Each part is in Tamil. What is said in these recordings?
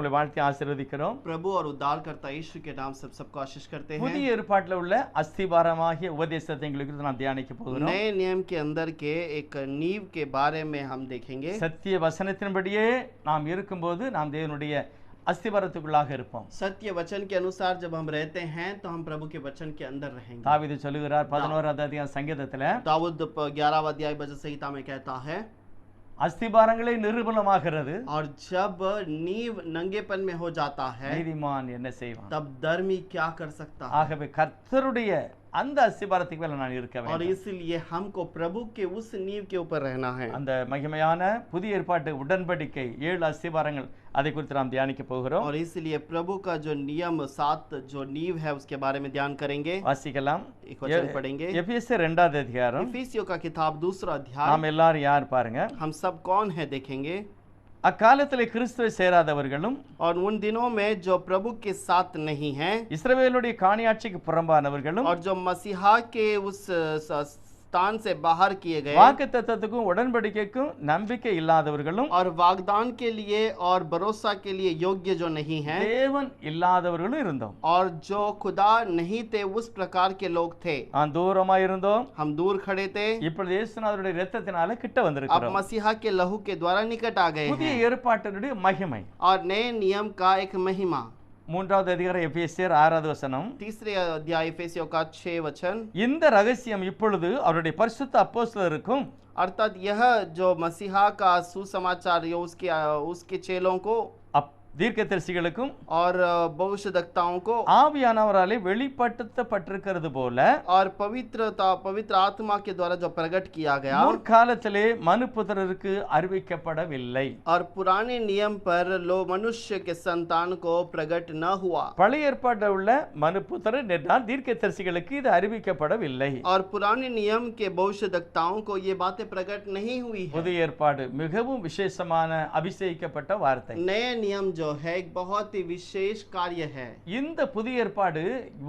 உங்களை வாழ்த்தி ஆசீர்வதிக்கிறோம். प्रभु और उद्धारकर्ता यीशु के नाम से सबको आशीष करते हैं। புதிய ஏற்பாட்டில் உள்ள அஸ்திபாரமாகிய உபதேசத்தை எங்களுக்கு நாம் தியானிக்க போகிறோம். नए नियम के अंदर के एक नींव के बारे में हम देखेंगे। சத்திய வசனத்தின்படியே நாம் இருக்கும்போது நாம் தேவனுடைய அஸ்திபாரத்துக்குள்ளாக இருப்போம். सत्य वचन के अनुसार जब हम रहते हैं तो हम प्रभु के वचन के अंदर रहेंगे। தாவீது சொல்லுகிறார் 11வது அதிகார சங்கீதத்துல, दाऊद 11वां अध्याय भजन संहिता में कहता है, அஸ்திபாரங்களே நிரூபணமாகிறது, और जब नींव नंगेपन में हो जाता है நீதிமான் என்ன செய்வான்? तब धर्मी क्या कर सकता है। ஆகவே கர்த்தருடைய அந்த அஸ்திபாரத்துக்கு மேல நான் இருக்க और வேண்டும். इसलिए हमको प्रभु के उस नींव के ऊपर रहना है। அந்த மகிமையான புதிய ஏற்பாட்டு உடன்படிக்கை 7 அஸ்திபாரங்கள், அதை குறித்து நாம் தியானிக்க போகிறோம். और इसलिए प्रभु का जो नियम 7 जो नींव है उसके बारे में ध्यान करेंगे। வாசிக்கலாம். एक वचन पढ़ेंगे। எபேசியர் 2வது அதிகாரம். इफिसियों का किताब 2 अध्याय। நாம் எல்லாரும் யார் பாருங்க. हम सब कौन है देखेंगे। அக்காலத்திலே கிறிஸ்துவை சேராதவர்களும் और उन दिनों में जो प्रभु के साथ नहीं हैं, இஸ்ரவேலுடைய காணியாட்சிக்கு புறம்பானவர்களும் और जो मसीहा के उस स्थान से बाहर किए गए, வாக்குத்தத்தத்துக்கும் உடன்படிக்கைக்கும் நம்பிக்கை இல்லாதவர்களும் और वागदान के लिए और भरोसा के लिए योग्य जो नहीं हैं, தேவன் இல்லாதவர்களும் இருந்தோம். और जो खुदा नहीं थे उस प्रकार के लोग थे। நான் தூரமா இருந்தோம், हम दूर खड़े थे, இப்பொழுது இயேசுநாதருடைய இரத்தத்தினால கிட்ட अब வந்திருக்கிறோம். मसीहा के लहू के द्वारा निकट आ गए புதிய हैं। ஏற்பாட்டினுடைய மகிமை. और नए नियम का एक महिमा। 3வது அதிகாரம் எபேசியர் 6வது வசனம். 3 अध्याय इफिसियों का 6 वचन। இந்த ரகசியம் இப்பொழுது அவருடைய பரிசுத்த அப்போஸ்தலருக்கும் अर्थात यह जो मसीहा का सुसमाचार यो उसके चेलों को தீர்க்கதரிசிகளுக்கும் और भविष्यद्वक्ताओं को ஆவியானவராலே வெளிப்படுத்தப்பட்டிருக்கிறது போல, और पवित्र आत्मा के द्वारा जो प्रकट किया गया, முற்காலத்திலே மனுபுத்திரருக்கு அறிவிக்கப்படவில்லை. और पुराने नियम पर मनुष्य के संतान को प्रकट न हुआ। பழைய ஏற்பாட்டில் உள்ள மனுபுத்திரர் என்றால் தீர்க்கதரிசிகளுக்கு இது அறிவிக்கப்படவில்லை. और पुराने नियम के भविष्यद्वक्ताओं को ये बातें प्रकट नहीं हुई है। புதிய ஏற்பாடு மிகவும் விசேஷமான அபிஷேகிக்கப்பட்ட வார்த்தை. नए नियम जो है एक बहुत ही विशेष कार्य है। இந்த புதிய ஏற்பாடு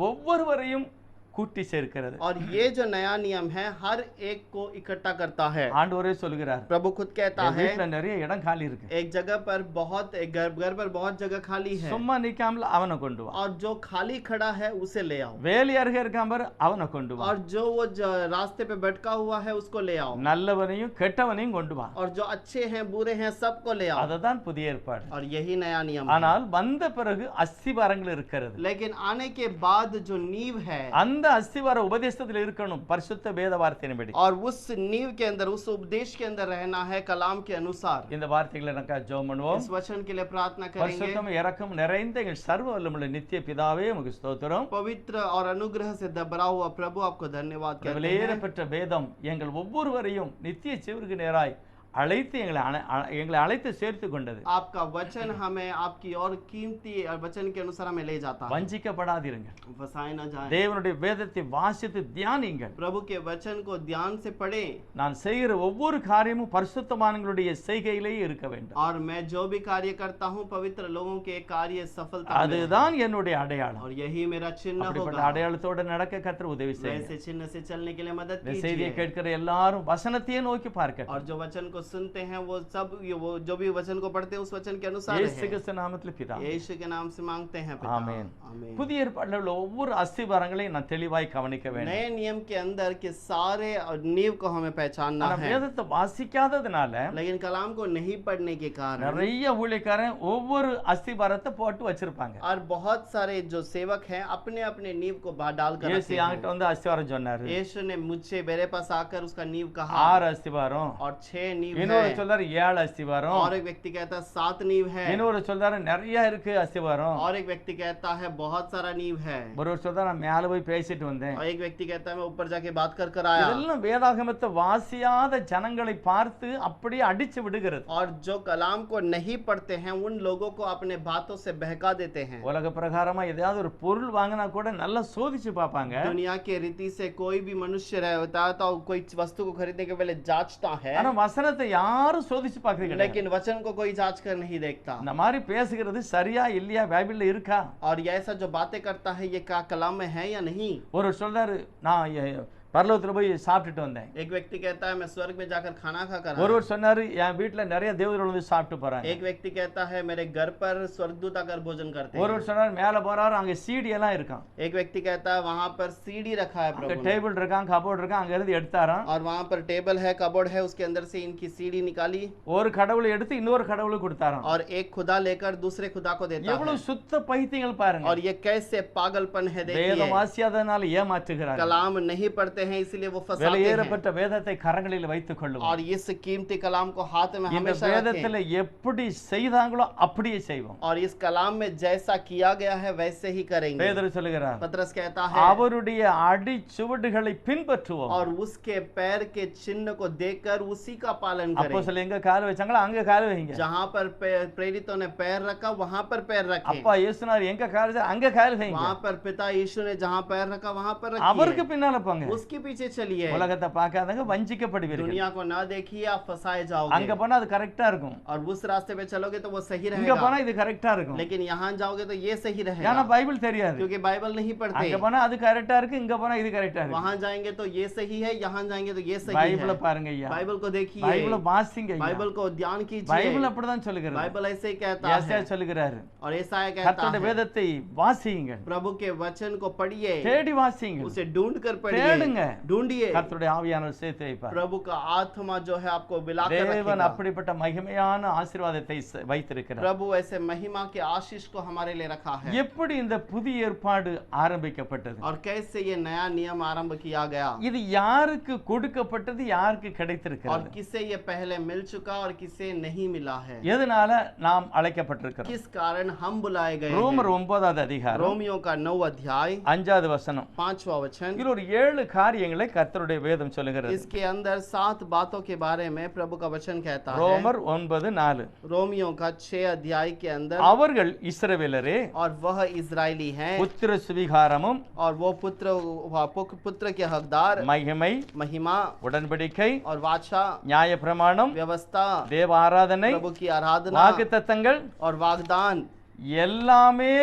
ஒவ்வொருவரையும் கூட்டி சேர்க்கிறது. और ये जो नया नियम है हर एक को इकट्ठा करता है। ஆண்டவரே சொல்கிறார், प्रभु खुद कहता है, வீட்டுல நிறைய இடம் காலி இருக்கு, एक जगह पर बहुत एक घर पर बहुत जगह खाली है, சும்மா நிக்காமல அவனை கொண்டு வா. और जो खाली खड़ा है उसे ले आओ। வேலையாருக இருக்கான் பாரு, அவனை கொண்டு வா. और जो वो रास्ते पे भटका हुआ है उसको ले आओ। நல்லவனையும் கெட்டவனையும் கொண்டு வா. और जो अच्छे हैं बुरे हैं सबको ले आओ। அதுதான் புதிய ஏற்பாடு. और यही नया नियम है। ஆனால் வந்த பிறகு அஸ்திபாரங்கள் இருக்கிறது. लेकिन आने के बाद जो नींव है, அந்த அஸ்திபார உபதேசத்தில் இருக்கணும், பரிசுத்த வேத வார்த்தையின்படி. और उस नींव के अंदर उस उपदेश के अंदर रहना है कलाम के अनुसार। இந்த வார்த்தைகளை நமக்கு ஜெபம் பண்ணுவோம். इस वचन के लिए प्रार्थना करेंगे। பரிசுத்தம் இரக்கம் நிறைந்த எங்கள் சர்வ வல்லமையுள்ள நித்திய பிதாவே உமக்கு ஸ்தோத்திரம். पवित्र और अनुग्रह से भरा हुआ प्रभु आपको धन्यवाद कहते விலையேற हैं। பெற்ற வேதம் எங்கள் ஒவ்வொருவரையும் நித்திய ஜீவனுக்கு நேராய் அழைத்து எங்களை அழைத்து சேர்த்து கொண்டது. आपका वचन हमें आपकी और कीमती और वचन के अनुसार हमें ले जाता है। வஞ்சிக்கப்படாதீருங்க. फसाए न जाए। தேவனுடைய வேதத்தை வாசித்து தியானிங்கள். प्रभु के वचन को ध्यान से पढ़ें। நான் செய்கிற ஒவ்வொரு காரியமும் பரிசுத்தமானவர்களுடைய செய்கையிலேயே இருக்க வேண்டும். और मैं जो भी कार्य करता हूँ पवित्र लोगों के कार्य सफलता में। அதுதான் என்னுடைய அடையாளம். और यही मेरा चिन्ह அப்படிப்பட்ட होगा। अடையாளத்தோட நடக்க கர்த்தர் உதவி செய்யுங்க. वैसे चिन्ह से चलने के लिए मदद இந்த செய்தியை कीजिए। கேட்கிற எல்லாரும் வசனத்தையே நோக்கி பார்க்கட்டும். और जो वचन को सुनते हैं वो सब वो जो भी वचन को पढ़ते हैं उस वचन के अनुसार இயேசு रहें। கிறிஸ்து நாமத்தில் பிதாவே. यीशु के नाम से मांगते हैं पिता। ஆமென். आमीन। புதிய ஏற்பாட்டில் உள்ள ஒவ்வொரு அஸ்திபாரங்களையும் நான் தெளிவாய் கவனிக்க வேண்டும். नए नियम के अंदर के सारे नींव को हमें पहचानना ஆனா है। வேதத்தை வாசிக்காததுனால लेकिन कलाम को नहीं पढ़ने के कारण நிறைய ஊழியக்காரன் ஒவ்வொரு அஸ்திபாரத்தை போட்டு வச்சிருப்பாங்க. और बहुत सारे जो सेवक हैं अपने अपने नींव को बाहर डाल कर இயேசு रखते என்கிட்ட हैं। வந்து அஸ்திபாரம் சொன்னாரு. यीशु ने मुझसे मेरे पास आकर उसका नींव कहा। 6 அஸ்திபாரம். और 6 नींव இன்னொரு है। சொல்றாரு 7 அஸ்திபாரம். और एक व्यक्ति कहता है 7 नींव है। இன்னொரு சொல்றாரு நிறைய இருக்கு அஸ்திபாரம். और एक व्यक्ति कहता है बहुत सारा नींव है। ஒருவர் சொல்றாரு நான் மேல போய் பேசிட்டு வந்தேன். और एक व्यक्ति कहता है मैं ऊपर जाके बात कर आया। இதெல்லாம் வேதாகமத்தை வாசியாத ஜனங்களை பார்த்து அப்படியே அடிச்சு விடுகிறது. और जो कलाम को नहीं पढ़ते हैं उन लोगों को अपने बातों से बहका देते हैं। உலக பிரகாரமா ஏதாவது ஒரு பொருள் வாங்கினா கூட நல்லா சோதிச்சு பார்ப்பாங்க. दुनिया के रीति से कोई भी मनुष्य रहता है तो कोई वस्तु को खरीदने के पहले जांचता है। ஆனா வசனத்தை யாரும் சோதிச்சு பார்க்கறது கிடையாது. लेकिन वचन को कोई जांच कर नहीं देखता। இந்த மாதிரி பேசுகிறது சரியா இல்லையா பைபிள்ல இருக்கா? और ये ऐसा जो बातें करता है ये क्या कलाम में है या नहीं। ஒரு சொல்றாரு நான் பரலோகத்துல போய் சாப்பிட்டுட்டு வந்தேன். एक व्यक्ति कहता है मैं स्वर्ग में जाकर खाना खाकर आया। ஒருவர் சொன்னாரு என் வீட்டுல நிறைய தேவதூதர்கள் வந்து சாப்பிட்டு போறாங்க. एक व्यक्ति कहता है मेरे घर पर स्वर्गदूत आकर भोजन करते हैं। ஒருவர் சொன்னாரு மேல போறாரு அங்க சீடி எல்லாம் இருக்கான். एक व्यक्ति कहता है वहां पर सीढ़ी रखा है அங்க प्रभु ने। டேபிள் இருக்கான், கபோர்ட் இருக்கான், அங்க இருந்து எடுத்தாராம். और वहां पर टेबल है, कबोर्ड है, उसके अंदर से इनकी सीढ़ी निकाली ஒரு கடவுளை எடுத்து இன்னொரு கடவுளுக்கு கொடுத்தாராம். और एक खुदा लेकर दूसरे खुदा को देता है। எவ்வளவு சுத்த பைத்தியங்கள் பாருங்க. और ये कैसे पागलपन है देखिए। வேதம் வாசியாதனால ஏமாற்றுகிறார்கள். कलाम नहीं पढ़ते हैं इसलिए वो फंसाते हैं। வெளியேறப்பட்ட வேதத்தை கரங்களில் வைத்துக் கொள்ளுவோம். और इस कीमती कलाम को हाथ में இந்த हमेशा रखें। வேதத்துல எப்படி செய்தாங்களோ அப்படியே செய்வோம். और इस कलाम में जैसा किया गया है वैसे ही करेंगे। பேதுரு சொல்லுகிறார் पतरस कहता है அவருடைய அடி சுவடுகளை பின்பற்றுவோம். और उसके पैर के चिन्ह को देखकर उसी का पालन करें। அப்போஸ்தலர் எங்க கால் வச்சாங்களோ அங்க கால் வைங்க. जहां पर प्रेरितों ने पैर रखा वहां पर पैर रखें। அப்பா இயேசுனார் எங்க கால் வச்சா அங்க கால் வைங்க. वहां पर पिता यीशु ने जहां पैर रखा वहां पर அவருக்கு रखिए। பின்னால போங்க. उसके पीछे चलिए। உலகத்தை பார்க்காதங்க வஞ்சிக்கப்படுவீர்கள். दुनिया को ना देखिए, आप फंसाए அங்க जाओगे। போனா அது கரெக்டா இருக்கும், और उस रास्ते पे चलोगे तो वो सही இங்க रहेगा, போனா இது கரெக்டா இருக்கும். लेकिन यहाँ जाओगे तो ये सही ஏன்னா रहेगा பைபிள் தெரியாது. क्योंकि बाइबल नहीं அங்க पढ़ते। போனா அது கரெக்டா இருக்கு, இங்க போனா இது கரெக்டா இருக்கு. वहां जाएंगे तो ये सही है, यहाँ जाएंगे तो ये सही பைபிளை है। பாருங்க ஐயா, बाइबल को देखिए, பைபிளை வாசிங்க ஐயா. बाइबल को ध्यान कीजिए। பைபிள் அப்படிதான் சொல்லுகிறது. बाइबल ऐसे ही कहता ஏசாயா है சொல்லுகிறாரு और ऐसा कहता கர்த்தருடைய है வேதத்தை வாசியுங்க, प्रभु के वचन को पढ़िए, தேடி வாசியுங்க, उसे ढूंढ कर पढ़िए, தேடுங்க. ढूंढिए। கர்த்தருடைய ஆவியானவர் சேர்த்து வைப்பார். प्रभु का आत्मा जो है आपको मिलाकर தேவன் रखेगा। அப்படிப்பட்ட மகிமையான ஆசீர்வாதத்தை வைத்திருக்கிறார். प्रभु ऐसे महिमा के आशीष को हमारे लिए रखा है। எப்படி இந்த புதிய ஏற்பாடு ஆரம்பிக்கப்பட்டது, और कैसे ये नया नियम आरंभ किया गया, இது யாருக்கு கொடுக்கப்பட்டது, யாருக்கு और கிடைத்திருக்கிறது, किसे ये पहले मिल चुका और किसे नहीं मिला है, எதனால நாம் அழைக்கப்பட்டிருக்கிறோம். किस कारण हम बुलाए गए ரோமர் हैं। 9வது அதிகாரம் रोमियो का 9 अध्याय 5வது வசனம். 5वां वचन। இதுல ஒரு 7 காரியங்களை கர்த்தருடைய வேதம் சொல்லுகிறது. इसके अंदर 7 बातों के बारे में प्रभु का वचन कहता है। ரோமர் 9:4. रोमियो का 6 अध्याय के अंदर அவர்கள் இஸ்ரவேலரே, और वह इजरायली हैं புத்திர சுவிகாரமும் और वो पुत्र के हकदार, மகிமை, महिमा உடன்படிக்கை, और वाचा, நியாயப்பிரமாணம், व्यवस्था, தேவ ஆராதனை, प्रभु की आराधना வாக்குத்தத்தங்கள் और वागदान, எல்லாமே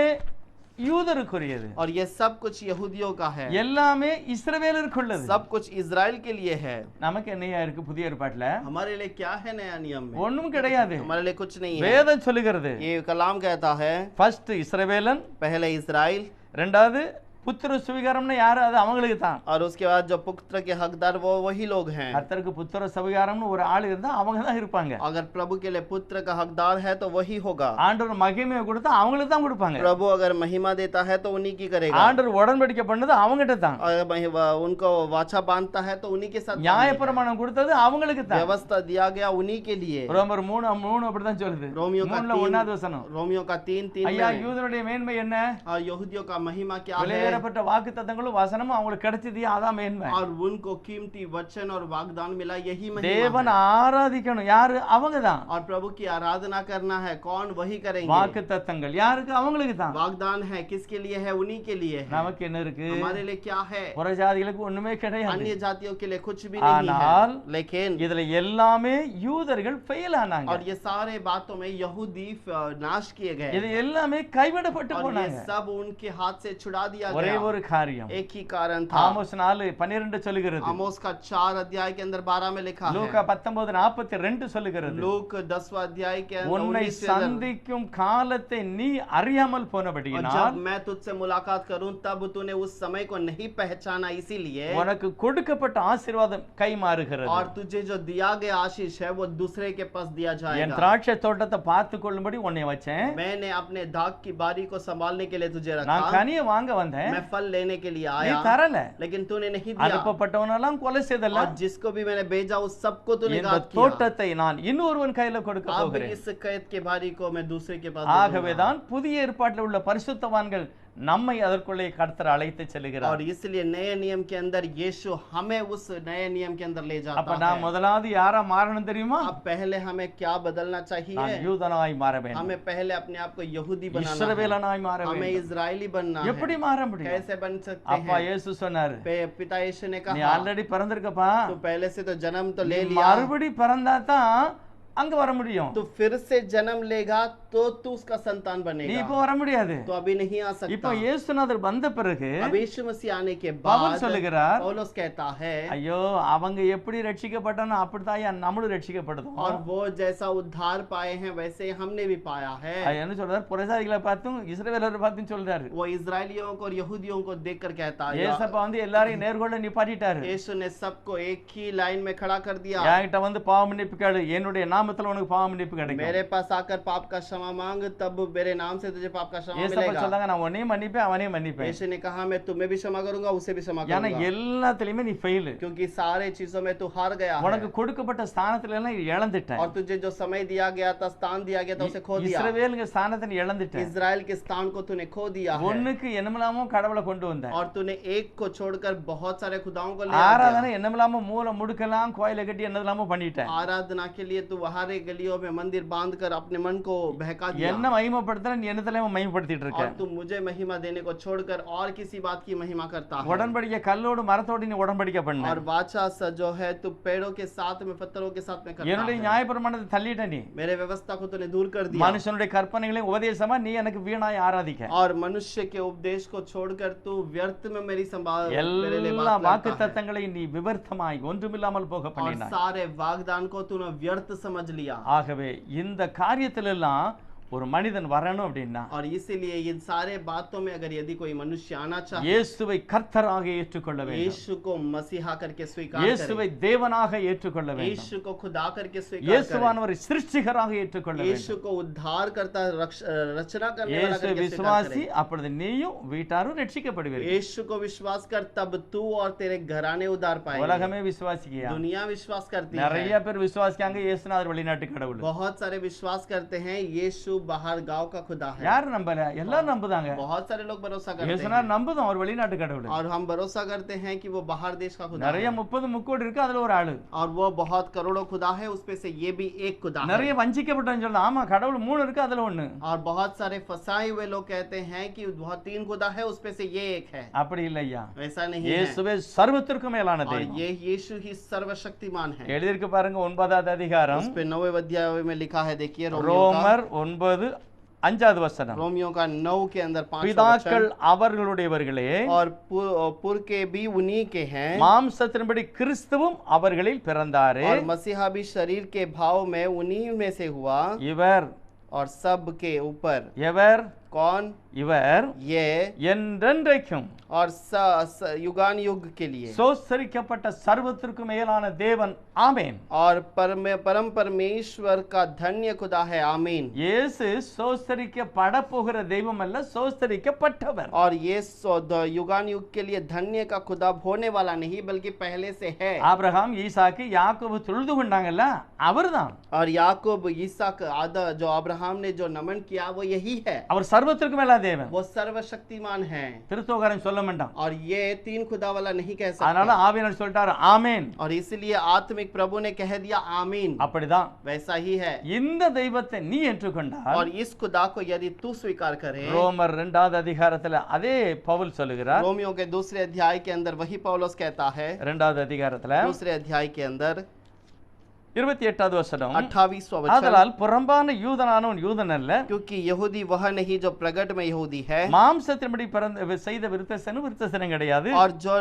யூதருக்குரியது. और ये सब कुछ यहूदियों का है, எல்லாமே இஸ்ரவேலருக்குள்ளது. सब कुछ इजराइल के लिए है। நமக்கு என்னையா இருக்கு புதிய ஏற்பாட்டுல? हमारे लिए क्या है नया नियम में? ஒண்ணும் கிடையாது. हमारे लिए कुछ नहीं है। வேதம் சொல்லுகிறது ये कलाम कहता है ஃபர்ஸ்ட் இஸ்ரவேலன், पहले इजराइल, ரெண்டாவது புத்திர சுவிகாரம்னா யாரு? அது அவங்களுக்கு தான். और उसके बाद जो पुत्र के हकदार वो वही लोग हैं। கர்த்தருக்கு புத்திர சுவிகாரம்னு ஒரு ஆள் இருந்தா அவங்க தான் இருப்பாங்க. अगर प्रभु के लिए पुत्र का हकदार है तो वही होगा। ஆண்டவர் மகிமையை கொடுத்தா அவங்களுக்கு தான் கொடுப்பாங்க. प्रभु अगर महिमा देता है तो उन्हीं की करेगा। ஆண்டவர் உடன்படிக்கை பண்ணது அவங்ககிட்ட தான். अगर उनको वाचा बांधता है तो उन्हीं के साथ। நியாயப்பிரமாணம் கொடுத்தது அவங்களுக்கு தான். व्यवस्था दिया गया उन्हीं के लिए। ரோமர் 3 அப்படிதான் சொல்லுது. रोमियो का 1வது வசனம். रोमियो का 3:3 ஐயா में யூதருடைய மேன்மை என்ன? और यहूदियों का महिमा क्या है? வெளியேறப்பட்ட வாக்குத்தத்தங்களும் வசனமும் அவங்களுக்கு கிடைச்சது அதான் மேன்மை. और उनको कीमती वचन और वागदान मिला, यही महिमा தேவன் है। ஆராதிக்கணும் யாரு? அவங்க தான். और प्रभु की आराधना करना है, कौन? वही करेंगे। வாக்குத்தத்தங்கள் யாருக்கு? அவங்களுக்கு தான். वागदान है किसके लिए है? उन्हीं के लिए है। நமக்கு என்ன இருக்கு? हमारे लिए क्या है? புறஜாதிகளுக்கு ஒண்ணுமே கிடையாது. अन्य जातियों के लिए कुछ भी नहीं ஆனால் है। लेकिन இதுல எல்லாமே யூதர்கள் ஃபெயில் ஆனாங்க. और ये सारे बातों में यहूदी नाश किए गए இது எல்லாமே கைவிடப்பட்டு और ये போனாங்க. सब उनके हाथ से छुड़ा दिया ஒரே गया। ஒரு காரியம் एक ही कारण था। ஆமோஸ் 4:12 சொல்லுகிறது. आमोस का 4 अध्याय के अंदर 12 में लिखा லூக்கா है। 19:42 சொல்லுகிறது. लूक 10वां अध्याय के अंदर உன்னை 19 से अंदर, சந்திக்கும் காலத்தை நீ அறியாமல் और போனபடியினால் जब मैं तुझसे मुलाकात करूं तब तूने उस समय को नहीं पहचाना, इसीलिए உனக்கு கொடுக்கப்பட்ட ஆசீர்வாதம் கைமாறுகிறது. और तुझे जो दिया गया आशीष है वो दूसरे के पास दिया என் जाएगा। திராட்சை தோட்டத்தை பார்த்து கொள்ளும்படி உன்னை வச்சேன். मैंने अपने दाग की बारी को संभालने के लिए तुझे நான் रखा। கனியை வாங்க வந்தேன், मैं फल लेने के लिए நீ आया, தரல. लेकिन तूने नहीं दिया। அனுப்பப்பட்டவனெல்லாம் கொலை செய்தல்ல. और जिसको भी मैंने भेजा उस सबको तूने இந்த घात किया। தோட்டத்தை நான் இன்னொருவன் கையில கொடுக்க अब போகிறேன். इस कैद के बारी को मैं दूसरे के पास दे दूंगा। ஆகவேதான் புதிய ஏற்பாட்டில் உள்ள பரிசுத்தவான்கள் நம்மை அதற்குள்ளே கர்த்தர் அழைத்து செல்கிறார். और इसलिए नए नियम के अंदर यीशु हमें उस नए नियम के अंदर ले அப்ப जाता நான் है। முதலாவது யாரா மாறணும் தெரியுமா? अब पहले हमें क्या बदलना நான் चाहिए? யூதனாய் மாற வேண்டும், हमें पहले अपने आप को यहूदी बनाना है। இஸ்ரவேலனாய் மாற हमें வேண்டும். इजरायली बनना எப்படி है। மாற முடியும்? कैसे बन सकते அப்பா हैं? இயேசு சொன்னாரு, पिता यीशु ने நீ कहा ஆல்ரெடி பிறந்திருக்கப்பா, तू पहले से तो जन्म तो ले நீ लिया, மறுபடி பிறந்தா தான் அங்க வர முடியும். तो फिर से जन्म लेगा तो तू उसका संतान நீ बनेगा। இப்போ வர முடியாது. तो अभी नहीं आ இப்போ सकता। இயேசுநாதர் வந்த பிறகு अब यीशु मसीह आने के பவுல் बाद சொல்லுகிறார், पौलुस कहता है, ஐயோ அவங்க எப்படி ரட்சிக்கப்பட்டானோ அப்படித்தான் நம்மளும் ரட்சிக்கப்படுதோம். और वो जैसा उद्धार पाए हैं वैसे हमने भी पाया है। என்ன சொல்றாரு? புறஜாதிகளை பார்த்தும் இஸ்ரவேலரை பார்த்தும் சொல்றாரு. वो इजरायलियों को और यहूदियों को देखकर कहता है, ஏசப்பா வந்து எல்லாரையும் நேர்கொள்ள நிப்பாட்டிட்டாரு. यीशु ने सबको एक ही लाइन में खड़ा कर दिया। என்கிட்ட வந்து பாவ மன்னிப்பு கேளு, என்னுடைய நாமத்துல உனக்கு பாவ மன்னிப்பு கிடைக்கும். मेरे पास आकर पाप का क्षमा मांग, तब मेरे नाम से तुझे पाप का क्षमा ஏசப்பா मिलेगा। சொன்னாங்க, நான் உன்னையும் மன்னிப்பேன் அவனையும் மன்னிப்பேன். यीशु ने कहा, मैं तुम्हें भी क्षमा करूंगा, उसे भी क्षमा ஏன்னா करूंगा, எல்லாத்துலயுமே நீ ஃபெயில். क्योंकि सारे चीजों में तू हार गया है உனக்கு கொடுக்கப்பட்ட ஸ்தானத்துல எல்லாம் இழந்துட்ட. और तुझे जो समय दिया गया था, स्थान दिया गया था, उसे खो दिया। இஸ்ரவேலுங்க ஸ்தானத்தை நீ இழந்துட்ட. इजराइल के स्थान को तूने खो दिया है ஒண்ணுக்கு என்னமில்லாமோ கடவுளை கொண்டு வந்த. और तूने एक को छोड़कर बहुत सारे खुदाओं को ले आ ஆராதனை என்னமில்லாமோ மூல முடுக்கலாம் கோயிலை கட்டி என்னதெல்லாமோ பண்ணிட்ட. आराधना के लिए तू बाहर गलियों में मंदिर बांधकर अपने मन को बहका दिया என்ன மகிமைப்படுத்துற நீ என்னதெல்லாம் மகிமைப்படுத்திட்டு இருக்க. और तू मुझे महिमा देने को छोड़कर और किसी बात की महिमा करता है। உடன்படிக்கை கல்லோடு மரத்தோடு நீ உடன்படிக்கை பண்ண. और वाचा जो है तू पेड़ों के साथ में पत्थरों के साथ में करता என்னுடைய है। நியாயப்பிரமாணத்தை தள்ளிட்ட நீ. मेरे व्यवस्था को तूने दूर कर दिया மனுஷனுடைய கற்பனைகளை உபதேசமா நீ எனக்கு வீணாய் ஆராதிக்க. और मनुष्य के उपदेश को छोड़कर तू व्यर्थ में मेरी संभाल मेरे लिए எல்லா बात வாக்கு करता है தத்தங்களை நீ விவர்த்தமாய் ஒன்றுமில்லாமல் போக और பண்ணினாய். सारे वाग्दान को तूने व्यर्थ समझ लिया। ஆகவே இந்த காரியத்திலெல்லாம் ஒரு மனிதன் வரணும் அப்படின்னா और इसीलिए इन सारे बातों में अगर यदि कोई मनुष्य आना चाहे, இயேசுவை கர்த்தராக ஏற்றுக்கொள்ள வேண்டும். यीशु को मसीहा करके स्वीकार இயேசுவை करे, தேவனாக ஏற்றுக்கொள்ள வேண்டும். यीशु को खुदा करके स्वीकार करे, இயேசுவானவரை சிருஷ்டிகராக ஏற்றுக்கொள்ள வேண்டும். यीशु को उद्धार करता रचना करने वाला இயேசு करके स्वीकार விசுவாசி, करे। அப்பொழுது நீயும் வீட்டாரும் ரட்சிக்கப்படுவீர்கள். यीशु को विश्वास कर, तब तू और तेरे घराने उद्धार पाएंगे। உலகமே விசுவாசிக்கியா? दुनिया विश्वास करती நிறைய है, பேர் விசுவாசிக்காங்க இயேசுநாதர் வெளிநாட்டு கடவுள். बहुत सारे विश्वास करते हैं यीशु बाहर गांव का खुदा है। யாரு நம்பல? எல்லாரும் நம்புதாங்க. बहुत सारे लोग भरोसा करते हैं இயேசுநாதர் நம்புதோம் அவர் வெளிநாட்டு கடவுள். और हम भरोसा करते हैं कि वो बाहर देश का खुदा நிறைய है 30 முக்கோடி இருக்கு, அதுல ஒரு ஆளு. और वो बहुत करोड़ों खुदा है, उसपे से ये भी एक खुदा है। நிறைய வஞ்சிக்கப்பட்டவங்க சொல்றாங்க, ஆமா கடவுள் 3 இருக்கு அதுல ஒண்ணு. और बहुत सारे फंसाए हुए लोग कहते हैं कि बहुत 3 खुदा है, उसपे से ये एक है। அப்படி இல்லையா? वैसा नहीं है। இயேசுவே சர்வத்திற்கும் மேலான और தெய்வம். ये यीशु ही सर्वशक्तिमान है। எழுதிருக்கு பாருங்க 9வது அதிகாரம் उस पे 9वें अध्याय में लिखा है, देखिए रोमियो ரோமர் 9:5 வசனம். का 9 के अंदर 5 பிதாக்கள் அவர்களுடையவர்களே, और पुर के भी उन्हीं के हैं, மாம்சத்தின்படி கிறிஸ்துவும் அவர்களில் பிறந்தாரே, और मसीहा भी शरीर के भाव में उन्हीं में से हुआ, இவர் और सब के ऊपर எவர்? कौन? இவர் ये என்றென்றைக்கும் और युगान युग के लिए சோஸ்தரிக்கப்பட்ட சர்வத்திற்கும் மேலான தேவன். ஆமென். और परम परमेश्वर का धन्य खुदा है। आमीन। இயேசு சோஸ்தரிக்கப்பட போகிற தெய்வம் அல்ல, சோஸ்தரிக்கப்பட்டவர். और ये युगान युग के लिए धन्य का खुदा होने वाला नहीं, बल्कि पहले से है। ஆபிரகாம், ஈசாக்கு, யாக்கோபு தொழுது கொண்டாங்கல்ல, அவர்தான். और याकूब, इसहाक आदि जो अब्राहम ने जो नमन किया वो यही है। அவர் சர்வத்திற்கும் மேலான தேவன். वो सर्वशक्तिमान है கிறிஸ்தவக்காரன் சொல்ல மாட்டான். और ये 3 खुदा वाला नहीं कह அதனால सकता। ஆவியானவர் சொல்லிட்டாரு ஆமென். और इसलिए आत्मिक प्रभु ने कह दिया आमीन। அப்படிதான். वैसा ही है। இந்த தெய்வத்தை நீ ஏற்றுக்கொண்டால், और इस खुदा को यदि तू स्वीकार करे, ரோமர் 2வது அதிகாரத்துல அதே பவுல் சொல்லுகிறார். रोमियो के दूसरे अध्याय के अंदर वही पौलुस कहता है, 2வது அதிகாரத்துல दूसरे अध्याय के अंदर 28வது வசனம், 28वां वचन, ஆதலால் புறம்பான யூதனானவன் யூதன் அல்ல, क्योंकि यहूदी वह नहीं जो प्रगट में यहूदी है, மாம்சத்தின்படி பிறந்த செய்த விருத்தசனும் விருத்தசனம் கிடையாது, और जो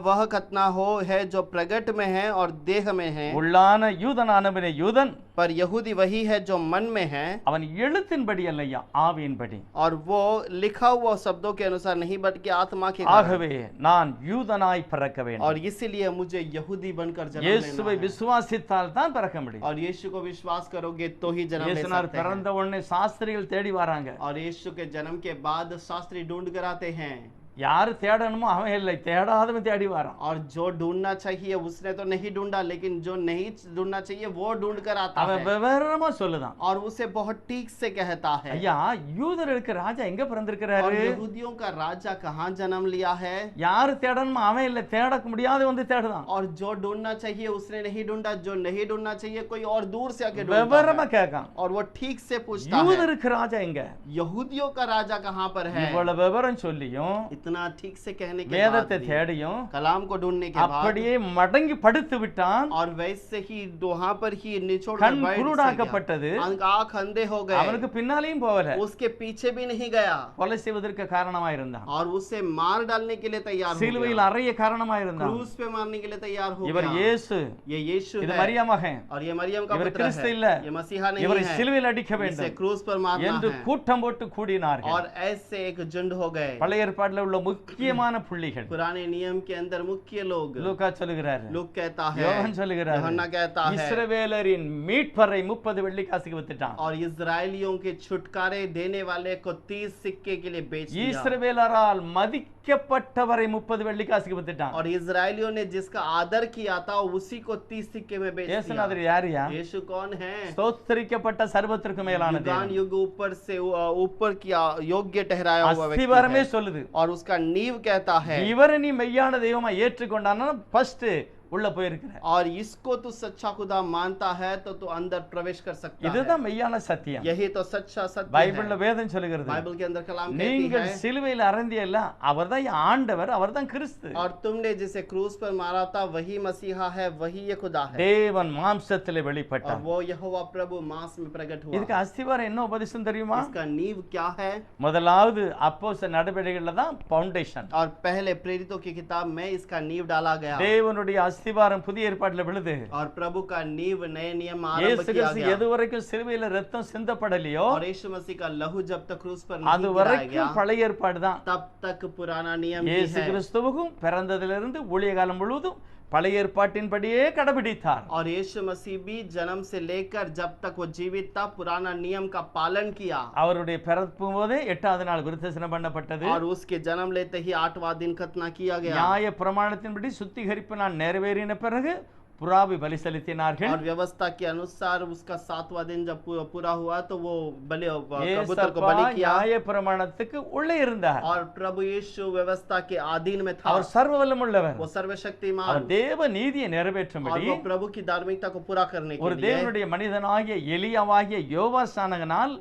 वह खतना हो है जो प्रगट में है और देह में है, உள்ளான யூதனானவனே யூதன், पर यहूदी वही है जो मन में है, அவன் எழுத்தின்படி அல்லையா ஆவியின்படி. और वो लिखा हुआ शब्दों के अनुसार नहीं बल्कि आत्मा के कारण। ஆகவே நான் யூதனாய் பிறக்க வேண்டும். और इसीलिए मुझे यहूदी बनकर जन्म இயேசுவை लेना है। விசுவாசித்தால் தான் பிறக்க முடியும். और यीशु को विश्वास करोगे तो ही जन्म ले இயேசுனார் सकते பிறந்த हैं। உடனே சாஸ்திரிகள் தேடி வராங்க. और यीशु के जन्म के बाद शास्त्री ढूंढ कर आते हैं। யாரு தேடணுமோ அவன் இல்லை, தேடாதவன் தேடி வரான். और जो ढूंढना चाहिए उसने तो नहीं ढूंढा, लेकिन जो नहीं ढूंढना चाहिए वो ढूंढ कर आता அவன் है விவரமா சொல்லுதான். और उसे बहुत ठीक से कहता है। ஐயா, யூதர்களுக்கு ராஜா எங்க और பிறந்திருக்கிறாரு? यहूदियों का राजा कहाँ जन्म लिया है? யாரு தேடணுமோ அவன் இல்லை, தேட முடியாத வந்து தேடுதான். और जो ढूंढना चाहिए उसने नहीं ढूंढा, जो नहीं ढूंढना चाहिए कोई और दूर से आके ढूंढता விவரமா है। கேட்கான். और वो ठीक से पूछता है யூதருக்கு ராஜா எங்க? यहूदियों का राजा कहाँ पर है? இவ்வளவு விவரம் சொல்லியும் इतना ठीक से कहने के बाद வேதத்தை भी, தேடியும் कलाम को ढूंढने के बाद அப்படியே மடங்கி படுத்து விட்டான். और वैसे ही वहां पर ही निचोड़ கண் कर बैठ குருடாக்கப்பட்டது. गया, आंख अंधे हो गए, அவனுக்கு பின்னாலேயும் போகல. उसके पीछे भी नहीं गया கொலை செய்வதற்கு காரணமா இருந்தான். और उसे मार डालने के लिए तैयार हो சிலுவையில் गया, அறைய காரணமா இருந்தான். क्रूस पे मारने के लिए तैयार हो இவர் गया। இயேசு, ये यीशु இது है மரியா மகன், और ये मरियम का இவர் पुत्र கிறிஸ்து है, இல்ல, ये मसीहा नहीं இவரை है, சிலுவையில் அடிக்க इसे வேண்டும் क्रूस पर मारना என்று है। கூட்டம் போட்டு கூடினார்கள். और ऐसे एक झुंड हो गए। பழைய ஏற்பாட்டில் உள்ள முக்கியமான புள்ளிகள் पुराने नियम के अंदर मुख्य लोग, லூக்கா சொல்லுகிறார், लोग कहता है, யோவான் சொல்லுகிறார், यूहन्ना कहता है, இஸ்ரவேலரின் மீட்பரை 30 வெள்ளிக்காசுக்கு வித்துட்டான். और इजरायलियों के छुटकारे देने वाले को 30 सिक्के के लिए बेच दिया। இஸ்ரவேலரால் மதிக்கப்பட்டவரை 30 வெள்ளிக்காசுக்கு வித்துட்டான். और इजरायलियों ने जिसका आदर किया था उसी को 30 सिक्के में बेच दिया। இயேசுநாதர் யாரியா? यीशु कौन है? ஸ்தோத்திரிக்கப்பட்ட சர்வத்திற்கு மேலான युगान தேவன். युग ऊपर से ऊपर किया योग्य ठहराया हुआ व्यक्ति அஸ்திவாரமே है। சொல்லுது, और उसका नींव कहता है, இவரை நீ மெய்யான தெய்வமா ஏற்றுக்கொண்டானா ஃபர்ஸ்ட் உள்ள போயிருக்கிற. और इसको तू सच्चा खुदा मानता है तो तू अंदर प्रवेश कर सकता है। இதுதான் மெய்யான சத்தியம். यही तो सच्चा सत्य பைபிள்ல है। வேதம் சொல்லுகிறது, बाइबल के अंदर कलाम कहती நீங்கள் है, சிலுவையில் அறைந்தியல்ல அவர்தான் ஆண்டவர், அவர்தான் கிறிஸ்து. और तुमने जिसे क्रूस पर मारा था वही मसीहा है, वही ये खुदा है, தேவன் மாம்சத்திலே और வெளிப்பட்டார். वो यहोवा प्रभु मांस में प्रकट हुआ। இதுக்கு அஸ்திவாரம் என்ன உபதேசம் தெரியுமா? इसका नींव क्या है? முதலாவது அப்போஸ்தலர் நடவடிக்கைகள்ல தான் ஃபவுண்டேஷன். और पहले प्रेरितों की किताब में इसका नींव डाला गया, தேவனுடைய அஸ்திவாரம் புதிய ஏற்பாட்டில் விழுது. और प्रभु का नींव नए नियम में आरंभ இயேசு किया கிறிஸ்து गया। எதுவரைக்கும் சிலுவையில ரத்தம் சிந்தப்படலையோ और यीशु मसीह का लहू जब तक क्रूस पर அது नहीं गिराया गया, வரைக்கும் பழைய ஏற்பாடு தான். तब तक पुराना नियम ही இயேசு है। கிறிஸ்துவுக்கும் பிறந்ததிலிருந்து ஊழிய காலம் முழுவதும் பழைய ஏற்பாட்டின்படியே கடைபிடித்தார். और यीशु मसीह भी जन्म से लेकर जब तक वो जीवित था पुराना नियम का पालन किया। அவருடைய பிறப்பு போதே 8வது நாள் விருத்தசனம் பண்ணப்பட்டது. और उसके जन्म लेते ही 8वां दिन खतना किया गया। நியாய பிரமாணத்தின்படி சுத்திகரிப்பு நாள் நிறைவேறின பிறகு புறாவை பலி செலுத்தினார்கள். और व्यवस्था के अनुसार उसका 7वां दिन जब पूरा हुआ तो वो बलि कबूतर को ஏசப்பா बलि किया। நியாய பிரமாணத்துக்கு உள்ளே இருந்தார். और प्रभु यीशु व्यवस्था के अधीन में था, அவர் சர்வ வல்லமுள்ளவர். वो सर्वशक्तिमान, அவர் தேவ நீதியை और நிறைவேற்றும்படி वो प्रभु की धार्मिकता को पूरा करने ஒரு के लिए தேவனுடைய மனிதனாகிய எலியாவாகிய யோவாசானகனால்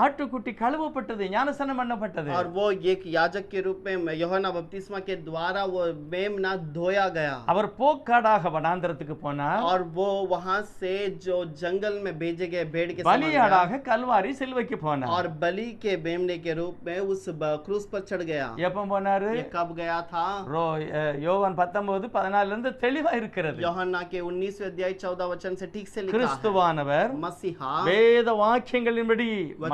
ஆட்டுக்குட்டி கழுவப்பட்டது, ஞானஸ்நானம் பண்ணப்பட்டது. और वो एक याजक के रूप में यूहन्ना बपतिस्मा के द्वारा वो मेमना धोया गया। அவர் போக்காடாக வனாந்தரத்துக்கு போனார். और वो वहां से जो जंगल में भेजे गए भेड़ के समान गया। பலியாடாக கல்வாரி சிலுவைக்கு போனார். और बलि के मेमने के रूप में उस क्रूस पर चढ़ गया। எப்ப போனாரு? ये कब गया था? யோவான் 19:14 இருந்து தெளிவா இருக்கிறது. यूहन्ना के 19वें अध्याय 14 वचन से ठीक से लिखा है, கிறிஸ்துவானவர் मसीहा வேத வாக்கியங்களின்படி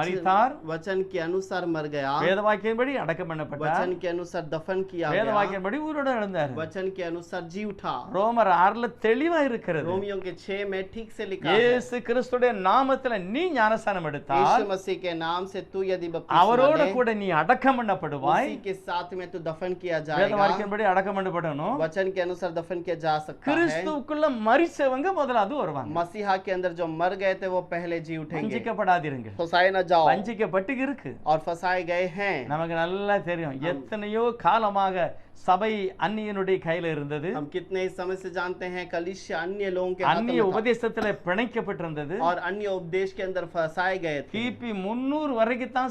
மரித்தார், वचन के अनुसार मर गया, வேத வாக்கியத்தின்படி அடக்கம் பண்ணப்பட்டார், वचन के अनुसार दफन किया வேத गया, வாக்கியத்தின்படி உயிரோடு எழுந்தார். वचन के अनुसार जी उठा। ரோமர் 6 தெளிவா இருக்கிறது. रोमियो के 6 में ठीक से लिखा है, இயேசு கிறிஸ்துடைய நாமத்துல நீ ஞானஸ்நானம் எடுத்தால் यीशु मसीह के नाम से तू यदि बपतिस्मा அவரோட ले, கூட நீ அடக்கம் பண்ணப்படுவாய். उसी के साथ में तू दफन किया வேத जाएगा। வாக்கியத்தின்படி அடக்கம் பண்ணப்படணும். वचन के अनुसार दफन किया जा सकता है। கிறிஸ்துவுக்குள்ள மரிச்சவங்க முதலாவது வருவாங்க. मसीहा के अंदर जो मर गए थे वो पहले जी उठेंगे। வஞ்சிக்கப்படாதீருங்க. फंसाए न जाओ, வஞ்சிக்கப்பட்டு இருக்கு. और फंसाए गए हैं। நமக்கு நல்லா தெரியும் எத்தனையோ காலமாக சபை அந்நியனுடைய கையில இருந்தது. हम कितने समय से जानते हैं कलीसिया अन्य लोगों के हाथों அந்நிய में था, உபதேசத்துல பிணைக்கப்பட்டிருந்தது. और अन्य उपदेश के अंदर फंसाए गए थे। கிபி 300 வரைக்கும் தான்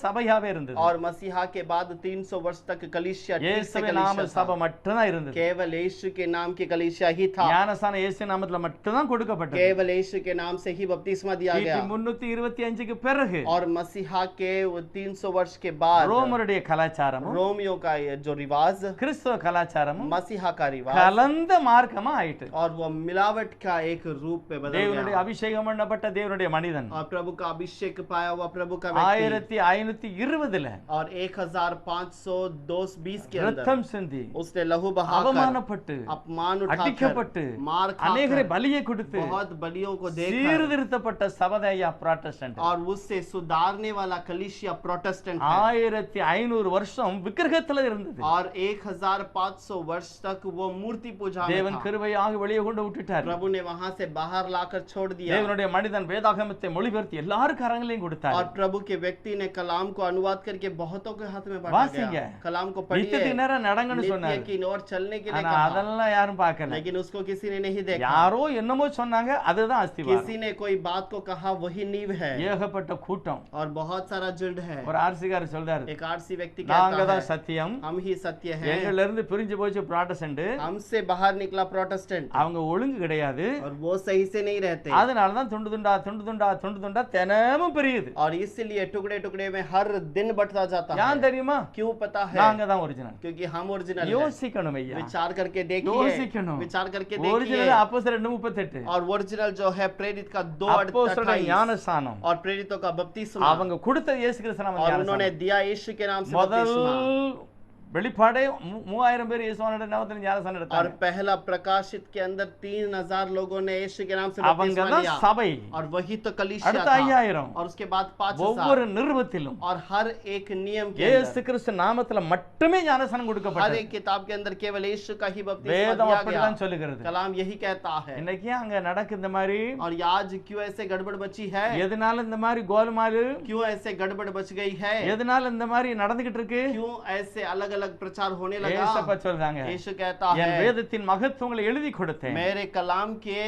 சபையாவே இருந்தது. और मसीहा के बाद 300 वर्ष तक कलीसिया ठीक से இயேசுவின் நாம कलीसिया சபை था। மட்டும்தான் இருந்தது. केवल यीशु के नाम की कलीसिया ही था। ஞானஸ்நானம் இயேசு நாமத்துல மட்டும்தான் கொடுக்கப்பட்டது. केवल यीशु के नाम से ही बपतिस्मा दिया கிபி गया। 325க்கு பிறகு और मसीहा के 300 वर्ष के बाद ரோமருடைய கலாச்சாரமும் रोमियो का ये जो रिवाज, கிறிஸ்தவ கலாச்சாரமும் मसीहा का रिवाज, கலந்த மார்க்கமா ஆயிட்டு. और वो मिलावट का एक रूप में बदल தேவனுடைய गया। அபிஷேகம் பண்ணப்பட்ட தேவனுடைய மனிதன் और प्रभु का अभिषेक पाया हुआ प्रभु का व्यक्ति, 1520 और 1520 के अंदर ரத்தம் சிந்தி उसने लहू बहाकर, அவமானப்பட்டு अपमान அடிக்கப்பட்டு उठाकर, मार அநேகரை खाकर, பலியை கொடுத்து बहुत बलियों को देकर, சீர்திருத்தப்பட்ட சபதையா புராட்டஸ்டன்ட் और उससे सुधारने वाला कलीसिया प्रोटेस्टेंट है। 1500 வருஷம் விக்கிரகத்துல இருந்தது. और 1500 वर्ष तक वो मूर्ति पूजा में தேவன் था। கிருபையாக வெளியே கொண்டு விட்டுட்டார். प्रभु ने वहां से बाहर लाकर छोड़ दिया। தேவனுடைய மனிதன் வேதாகமத்தை மொழிபெயர்த்து எல்லாரும் கரங்களையும் கொடுத்தார். और प्रभु के व्यक्ति ने कलाम को अनुवाद करके बहुतों के हाथ में बांटा வாசிங்க. गया। कलाम को पढ़िए, நித்திய நேரம் நடங்கன்னு नित्य சொன்னார். की ओर चलने के लिए ஆனா कहा, அதெல்லாம் யாரும் பார்க்கல. लेकिन उसको किसी ने नहीं देखा। யாரோ என்னமோ சொன்னாங்க, அதுதான் அஸ்திவாரம். किसी ने कोई बात को कहा, वही नींव है। ஏகப்பட்ட கூட்டம் கூட்டம். और बहुत सारा झुंड है। ஒரு ஆர்சிகாரர் சொல்றாரு, एक आरसी व्यक्ति நாங்க कहता தான் है சத்தியம், हम ही सत्य हैं। எங்கள்ல இருந்து பிரிஞ்சு போச்சு ப்ராட்டஸ்டன்ட், हमसे बाहर निकला प्रोटेस्टेंट அவங்க ஒழுங்கு கிடையாது, और वो सही से नहीं रहते அதனால தான் துண்டு துண்டா துண்டு துண்டா துண்டு துண்டா தினமும் பிரியுது. और इसीलिए टुकड़े टुकड़े में हर दिन बंटता जाता है। ஏன் தெரியுமா? क्यों पता है? நாங்க தான் ஒரிஜினல். क्योंकि हम ओरिजिनल हैं। யோசிக்கணும் ஐயா, विचार करके देखिए, யோசிக்கணும். विचार करके देखिए। ஒரிஜினல் அப்போஸ்தலர் 2:38, और ओरिजिनल जो है प्रेरित का 2:28 ஞானஸ்நானம் और प्रेरितों का बपतिस्मा அவங்க கொடுத்த இயேசு கிறிஸ்து நாம और ஞானஸ்நானம். उन्होंने दिया यीशु के नाम से முதல் बपतिस्मा। வெளிப்பாடே 3000 பேர் இயேசுவோட நாமத்தில் ஞானஸ்நானம் और எடுத்தாங்க. पहला प्रकाशित के अंदर 3000 लोगों ने यीशु के नाम से அவங்க बपतिस्मा தான் लिया சபை. और वही तो कलीसिया அடுத்த था। 5000 और उसके बाद 5000 ஒவ்வொரு நிருபத்திலும் और हर एक नियम के இயேசு अंदर கிறிஸ்து நாமத்துல மட்டுமே ஞானஸ்நானம் हर கொடுக்கப்பட்டது. एक किताब के अंदर केवल यीशु का ही बपतिस्मा வேதம் दिया गया। அப்படிதான் சொல்லுகிறது. कलाम यही कहता है। இன்னைக்கு அங்க நடக்கு இந்த மாதிரி, और आज क्यों ऐसे गड़बड़ बची है? எதனால இந்த மாதிரி கோல்மாலு, क्यों ऐसे गड़बड़ बच गई है? எதனால இந்த மாதிரி நடந்துகிட்டு இருக்கு? क्यों ऐसे अलग अलग प्रचार होने लगा? ஏசப்பா சொல்றாங்க, यीशु कहता என் है வேதத்தின் மகத்துவங்களை எழுதி கொடுத்தேன், मेरे कलाम के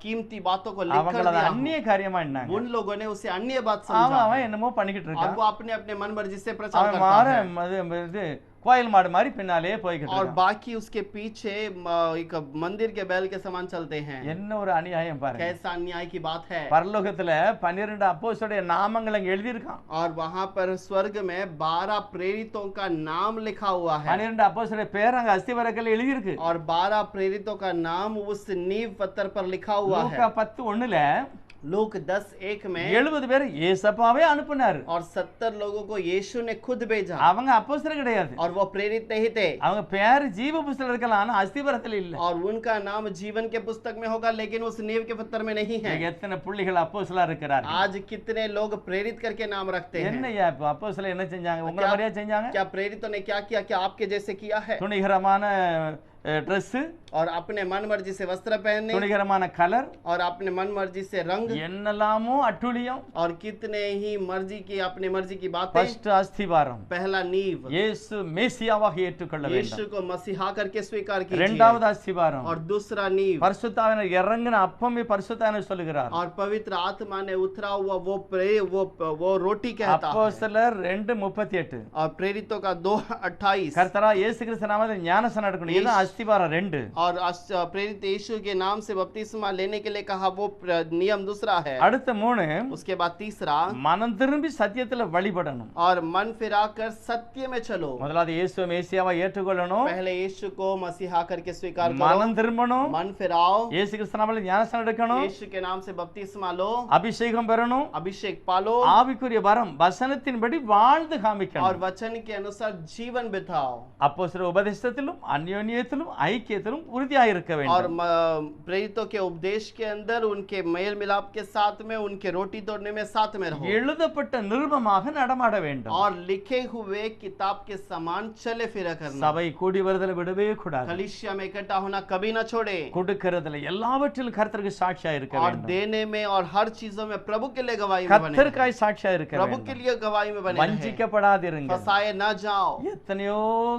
कीमती बातों को लिख कर அவங்கள दिया हूं। அந்நிய காரியமா என்னாங்க, उन लोगों ने उसे अन्य बात அவன் समझा அவன் है என்னமோ பண்ணிக்கிட்டு और இருக்கான். वो अपने अपने मन मर्जी से प्रचार அவன் करता மாற है இது கோயில் மாடு மாதிரி பின்னாலே போய்கிட்டு और இருக்கான். बाकी उसके पीछे एक मंदिर के बैल के समान चलते हैं। என்ன ஒரு அநியாயம் பாருங்க. कैसा अन्याय की बात है। பரலோகத்துல 12 அப்போஸ்தலருடைய நாமங்கள் அங்க எழுதி இருக்கான். और वहां पर स्वर्ग में 12 प्रेरितों का नाम लिखा हुआ है 12 அப்போஸ்தலருடைய பேர் அங்க அஸ்திவரக்கல்ல எழுதி இருக்கு. और 12 प्रेरितों का नाम उस नींव पत्थर पर लिखा हुआ है। லூக்கா 10:1ல लूक 10:1 में 70 பேர் ஏசப்பாவே அனுப்புனாரு. और 70 लोगों को यीशु ने खुद भेजा அவங்க அப்போஸ்தலர் கிடையாது, और वो प्रेरित नहीं थे அவங்க பேர் ஜீவ புஸ்தகத்துல இருக்கலாம், ஆனா அஸ்திவரத்துல இல்ல. और उनका नाम जीवन के पुस्तक में होगा लेकिन उस नींव के पत्थर में नहीं है। இன்னைக்கு எத்தனை புள்ளிகள் அப்போஸ்தலரா இருக்கிறார். आज कितने लोग प्रेरित करके नाम रखते हैं। என்னையா இப்ப அப்போஸ்தலர் என்ன செஞ்சாங்க? உங்கள மாதிரியா செஞ்சாங்க? क्या प्रेरितों ने क्या किया? क्या आपके जैसे किया है? துணிகரமான ட்ரெஸ், और अपने मन मर्जी से वस्त्र पहनने துணிகரமான கலர், और अपने मन मर्जी से रंग என்னெல்லாமோ அட்டுழியம். और कितने ही मर्जी की अपने मर्जी की बातें। ஃபர்ஸ்ட் அஸ்திவாரம் पहला नींव இயேசு மேசியாவாக ஏற்றுக்கொள்ள வேண்டும். यीशु को मसीहा करके स्वीकार कीजिए। இரண்டாவது அஸ்திவாரம் और दूसरा नींव பரிசுத்தாவினர் இறங்கின அப்பமே பரிசுத்தாவினர் சொல்லுகிறார். और पवित्र आत्मा ने उतरा हुआ वो रोटी कहता है। அப்போஸ்தலர் 2:38 और प्रेरितों का 2:28 கர்த்தரா இயேசு கிறிஸ்து நாமத்தில் ஞானஸ்நானம் எடுக்கணும். இது அஸ்திவாரம் 2. और प्रेरित यीशु के नाम से बपतिस्मा लेने के लिए कहा, वो नियम दूसरा है। அடுத்த 3 उसके बाद तीसरा மனம் திரும்பி சத்தியத்துல வழிபடணும். और मन फिराकर सत्य में चलो। முதலாவது இயேசு மேசியாவை ஏற்றுக்கொள்ளணும், पहले यीशु को मसीहा करके स्वीकार करो, மனம் திரும்பணும், मन फिराओ, இயேசு கிறிஸ்து நாமத்தில் ஞானஸ்நானம் எடுக்கணும், यीशु के नाम से बपतिस्मा लो, அபிஷேகம் பெறணும், अभिषेक पालो ஆவிக்குரிய வரம் வசனத்தின்படி வாழ்ந்து और காமிக்கணும். वचन के अनुसार जीवन बिताओ। அப்போஸ்தலர் உபதேசத்திலும் அந்யோன்யத்திலும் ஐக்கியத்திலும் உறுதியாக இருக்க और வேண்டும். प्रेरितों के उपदेश के अंदर उनके मेल मिलाप के साथ में, उनके रोटी तोड़ने में साथ में रहो எழுதப்பட்ட நிருபமாக நடமாட வேண்டும். और लिखे हुए किताब के समान चले फिरा करना। சபை கூடி வருதலை விடவே கூடாது. कलीसिया में इकट्ठा होना कभी ना छोड़े கொடுக்கிறதுல எல்லாவற்றிலும் கர்த்தருக்கு சாட்சியா இருக்க और வேண்டும். देने में और हर चीजों में प्रभु के लिए गवाही में बने रहें। கர்த்தருக்காய் சாட்சியா இருக்க प्रभु के வேண்டும். लिए गवाही में बने रहें। வஞ்சிக்கப்படாதிருங்க. फसाए ना जाओ। எத்தனையோ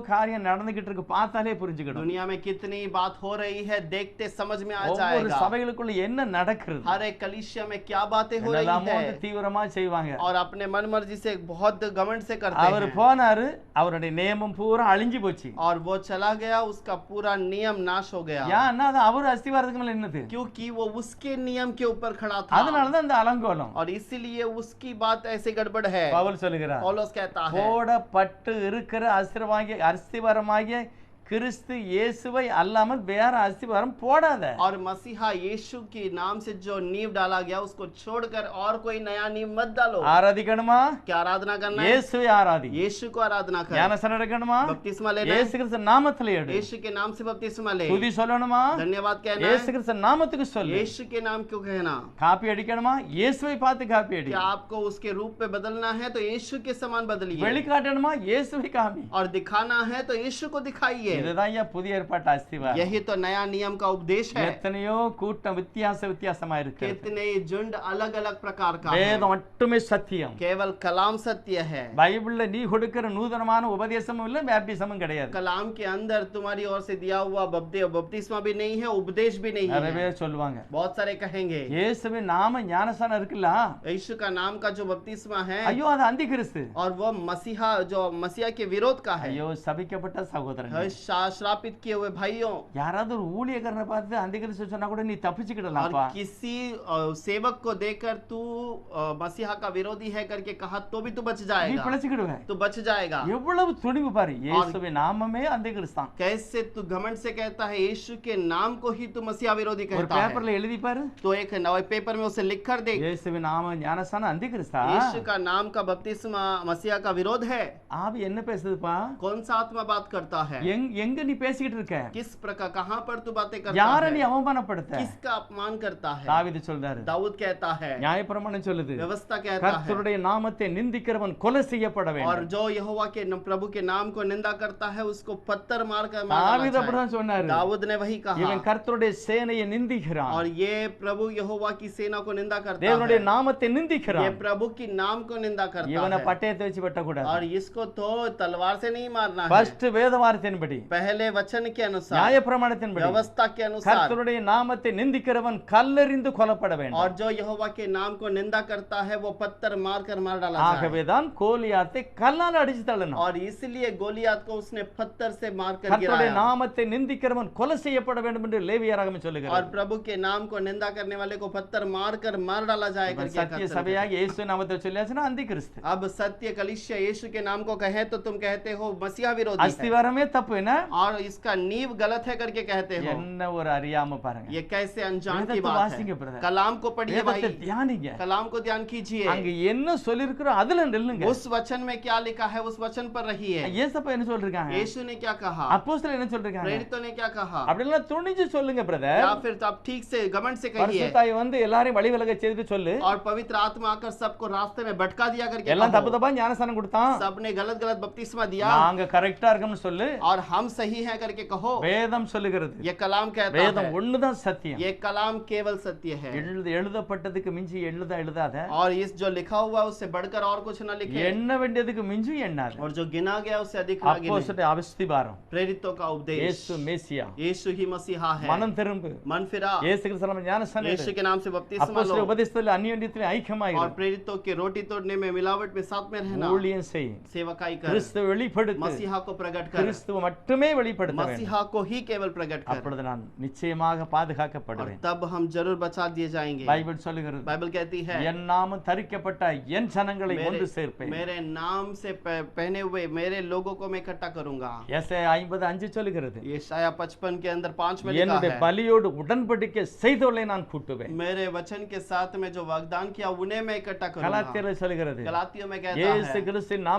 காரியம் நடந்துகிட்டு இருக்கு, பார்த்தாலே புரிஞ்சுக்கணும். दुनिया में कितनी बात हो रही है, देखते समझ में आ ஒவ்வொரு जाएगा। சபைகளுக்குள்ள என்ன நடக்கிறது, हर एक कलीसिया में क्या बातें हो रही என்னெல்லாமோ है தீவிரமா செய்வாங்க. और अपने मन मर्जी से बहुत घमंड से करते அவர் हैं। போனாரு, அவருடைய நியமம் பூரா அழிஞ்சு போச்சு. और वो चला गया, उसका पूरा नियम नाश हो गया ஏன்னா அது அவர் அஸ்திவாரத்துக்கு மேல என்னது, क्योंकि वो उसके नियम के ऊपर खड़ा था அதனாலதான் இந்த அலங்கோலம். और इसीलिए उसकी बात ऐसे गड़बड़ है। பவுல் சொல்லுகிறார், पौलुस कहता है போடப்பட்டு இருக்கிற அஸ்திவாரமாகிய கிறிஸ்து இயேசுவை அல்லாமல் வேற அஸ்திவாரம் போடாத. और मसीहा यीशु के नाम से जो नींव डाला गया उसको छोड़कर और कोई नया नींव मत डालो। ஆராதிக்கணுமா, क्या आराधना करना है? இயேசுவை ஆராதி. यीशु को आराधना कर। ஞானஸ்நானம் எடுக்கணுமா, बपतिस्मा लेना है? இயேசு கிறிஸ்து நாமத்துல எடு. यीशु के नाम से बपतिस्मा ले। துதி சொல்லணுமா, धन्यवाद कहना இயேசு है? கிறிஸ்து நாமத்துக்கு சொல்லு. यीशु के नाम क्यों कहना? காப்பி அடிக்கணுமா, இயேசுவை பார்த்து காப்பி அடி. क्या आपको उसके रूप पे बदलना है तो यीशु के समान बदलिए வெளிக்காட்டணுமா, இயேசுவை காமி. और दिखाना है तो यीशु को दिखाइए। இதுதான் ஐயா புதிய ஏற்பாட்டு அஸ்திவாரம். यही तो नया नियम का उपदेश है। எத்தனையோ கூட்டம் வித்தியாசமா இருக்கு. कितने झुंड अलग अलग प्रकार का है। வேதம் மட்டுமே சத்தியம். केवल कलाम सत्य है। பைபிள்ல நீ கொடுக்கிற நூதனமான உபதேசமும் இல்ல, பேப்டிசமும் கிடையாது. कलाम के अंदर तुम्हारी ओर से दिया हुआ बपतिस्मा भी नहीं है, उपदेश भी नहीं நிறைய है। பேர் சொல்லுவாங்க, बहुत सारे कहेंगे இயேசுவின் நாம ஞானஸ்நானம் இருக்குல்ல, यीशु का नाम का जो बपतिस्मा है ஐயோ அது அந்தி கிறிஸ்து. और वो मसीहा जो मसीहा के विरोध का है। ஐயோ சபிக்கப்பட்ட சகோதரன், श्रापित किए हुए भाइयों, யாராவது ஒரு ஊழியக்காரனை பார்த்து அந்தி கிறிஸ்து சொன்னா கூட நீ और தப்பிச்சுக்கிடலாம்ப்பா. किसी सेवक को देखकर तू मसीहा का विरोधी है करके कहा तो भी तू बच நீ जाएगा, பிழைச்சுக்கிடுவ. तू बच जाएगा। எவ்வளவு துணிவு பாரு, இயேசுவின் நாமமே அந்தி கிறிஸ்து தான். कैसे तू घमंड से कहता है यीशु के नाम को ही तू मसीहा विरोधी ஒரு कहता है। பேப்பர்ல எழுதி பாரு, तो एक नए पेपर में उसे लिख कर देख, இயேசுவின் நாம ஞானஸ்நானம் அந்தி கிறிஸ்தா. यीशु का नाम का बपतिस्मा मसीहा का विरोध है। ஆவி என்ன பேசுதுப்பா? कौन सा आत्मा बात करता है? எங்க நீ பேசிக்கிட்டு இருக்க? किस प्रकार, कहां पर तू बातें करता யாரை நீ है? அவமானப்படுத்த? किसका अपमान करता है? தாவீது சொல்றாரு, दाऊद कहता है, நியாயப்பிரமாணம் சொல்லுது, व्यवस्था कहता है, கர்த்தருடைய நாமத்தை நிந்திக்கிறவன் கொலை செய்யப்பட और வேண்டும். जो यहोवा के प्रभु के नाम को निंदा करता है उसको पत्थर मार कर मारना தாவீது चाहिए। அப்படிதான் சொன்னாரு, दाऊद ने वही कहा, இவன் கர்த்தருடைய சேனையை நிந்திக்கிறான், और ये प्रभु यहोवा की सेना को निंदा करता தேவனுடைய है, நாமத்தை ये நிந்திக்கிறான். प्रभु की नाम को निंदा करता இவனை है, பட்டயத்தை வச்சு வெட்டக்கூடாது. और इसको तो तलवार से नहीं मारना है। ஃபர்ஸ்ட் வேத வார்த்தையின்படி, पहले वचन के अनुसार, நியாயப்பிரமாணத்தின்படி, व्यवस्था के अनुसार, கர்த்தருடைய நாமத்தை நிந்திக்கிறவன் கல்லெறிந்து கொல்லப்பட வேண்டும். और जो यहोवा के नाम को निंदा करता है वो पत्थर मार कर मार डाला जाए। ஆகவேதான் கோலியாத்தை கல்லால் அடிச்சு தள்ளணும். और इसलिए गोलियात को उसने पत्थर से मार कर கர்த்தருடைய गिराया, நாமத்தை நிந்திக்கிறவன் கொலை செய்யப்பட வேண்டும் என்று லேவியராகமம் और சொல்லுகிறது. प्रभु के नाम को निंदा करने वाले को पत्थर मार कर मार डाला जाए करके சத்திய कथन சபையாக இயேசு நாமத்தை சொல்லியாச்சுன்னா அந்தி கிறிஸ்து. करते। अब सत्य कलीसिया यीशु के नाम को कहे तो तुम कहते हो मसीहा विरोधी है, அஸ்திவாரமே தப்பு என்ன? और इसका नींव गलत है करके कहते हो। என்ன ஒரு அறியாம பாருங்க. ये कैसे अनजान की வேதத்தை बात வாசிங்க है। brother. कलाम को पढ़िए भाई, வேதத்தை தியானிங்க. कलाम को ध्यान कीजिए, அங்க என்ன சொல்லிருக்கிறோ அதுல நில்லுங்க. उस वचन में क्या लिखा है उस वचन पर रहिए। இயேசப்பா என்ன சொல்றாங்க? यीशु ने क्या कहा, அப்போஸ்தலர் என்ன சொல்றாங்க? प्रेरितों ने क्या कहा, அப்படி எல்லாம் துணிஞ்சு சொல்லுங்க பிரதர். या फिर आप ठीक से घमंड से कहिए, பரிசுத்தாய் வந்து எல்லாரையும் வழி விலக செய்து சொல்லு. और पवित्र आत्मा आकर सबको रास्ते में भटका दिया करके எல்லாம் कहो। தப்பு தப்பா ஞானஸ்நானம் கொடுத்தான், सबने गलत गलत बपतिस्मा दिया நாங்க கரெக்டா இருக்கோம்னு சொல்லு. और हम सही हैं करके कहो। வேதம் சொல்லுகிறது, ये कलाम कहता வேதம் है, ஒண்ணுதான் சத்தியம். ये कलाम केवल सत्य है, எழுதப்பட்டதுக்கு மிஞ்சி எழுதாத, और इस जो लिखा हुआ है उससे बढ़कर और कुछ न लिखे, எண்ண வேண்டியதுக்கு மிஞ்சி எண்ணாத. और जो गिना गया उससे अधिक न गिने। அப்போஸ்தலர் அஸ்திபாரம், प्रेरितों का उपदेश, இயேசு மேசியா, यीशु ही मसीहा है, மனம் திரும்பு, मन फिरा, இயேசு கிறிஸ்து நாம ஞானஸ்நானம் यीशु எடு. के नाम से बपतिस्मा அப்போஸ்தலர் लो, உபதேசத்தில் அந்நியோன்யத்தில் ஐக்கியமாயிரு. और प्रेरितों के रोटी तोड़ने में मिलावट में साथ में रहना, ஊழியம் செய், सेवकाई कर, கிறிஸ்துவை வெளிப்படுத்து, मसीहा को प्रकट कर, கிறிஸ்துவை மட்டுமே வெளிப்படுத்த வேண்டும். मसीहा को ही केवल प्रकट कर, அப்பொழுது நான் நிச்சயமாக और பாதுகாக்கப்படுவேன். तब हम जरूर बचा दिए जाएंगे। பைபிள் சொல்லுகிறது, बाइबल कहती है, என் நாமம் தரிக்கப்பட்ட என் ஜனங்களை ஒன்று சேர்ப்பேன். मेरे नाम से पहने हुए मेरे लोगों को मैं इकट्ठा करूंगा। எசாயா 50:5 சொல்லுகிறது, यशायाह 55 के अंदर 5 में लिखा என்னுடைய है, பலியோடு உடன்படிக்கை செய்தவர்களை நான் கூட்டுவேன். मेरे वचन के साथ में जो वाग्दान किया उन्हें मैं इकट्ठा करूंगा। கலாத்தியர் சொல்லுகிறது, गलातियों में कहता இயேசு है, கிறிஸ்துவின்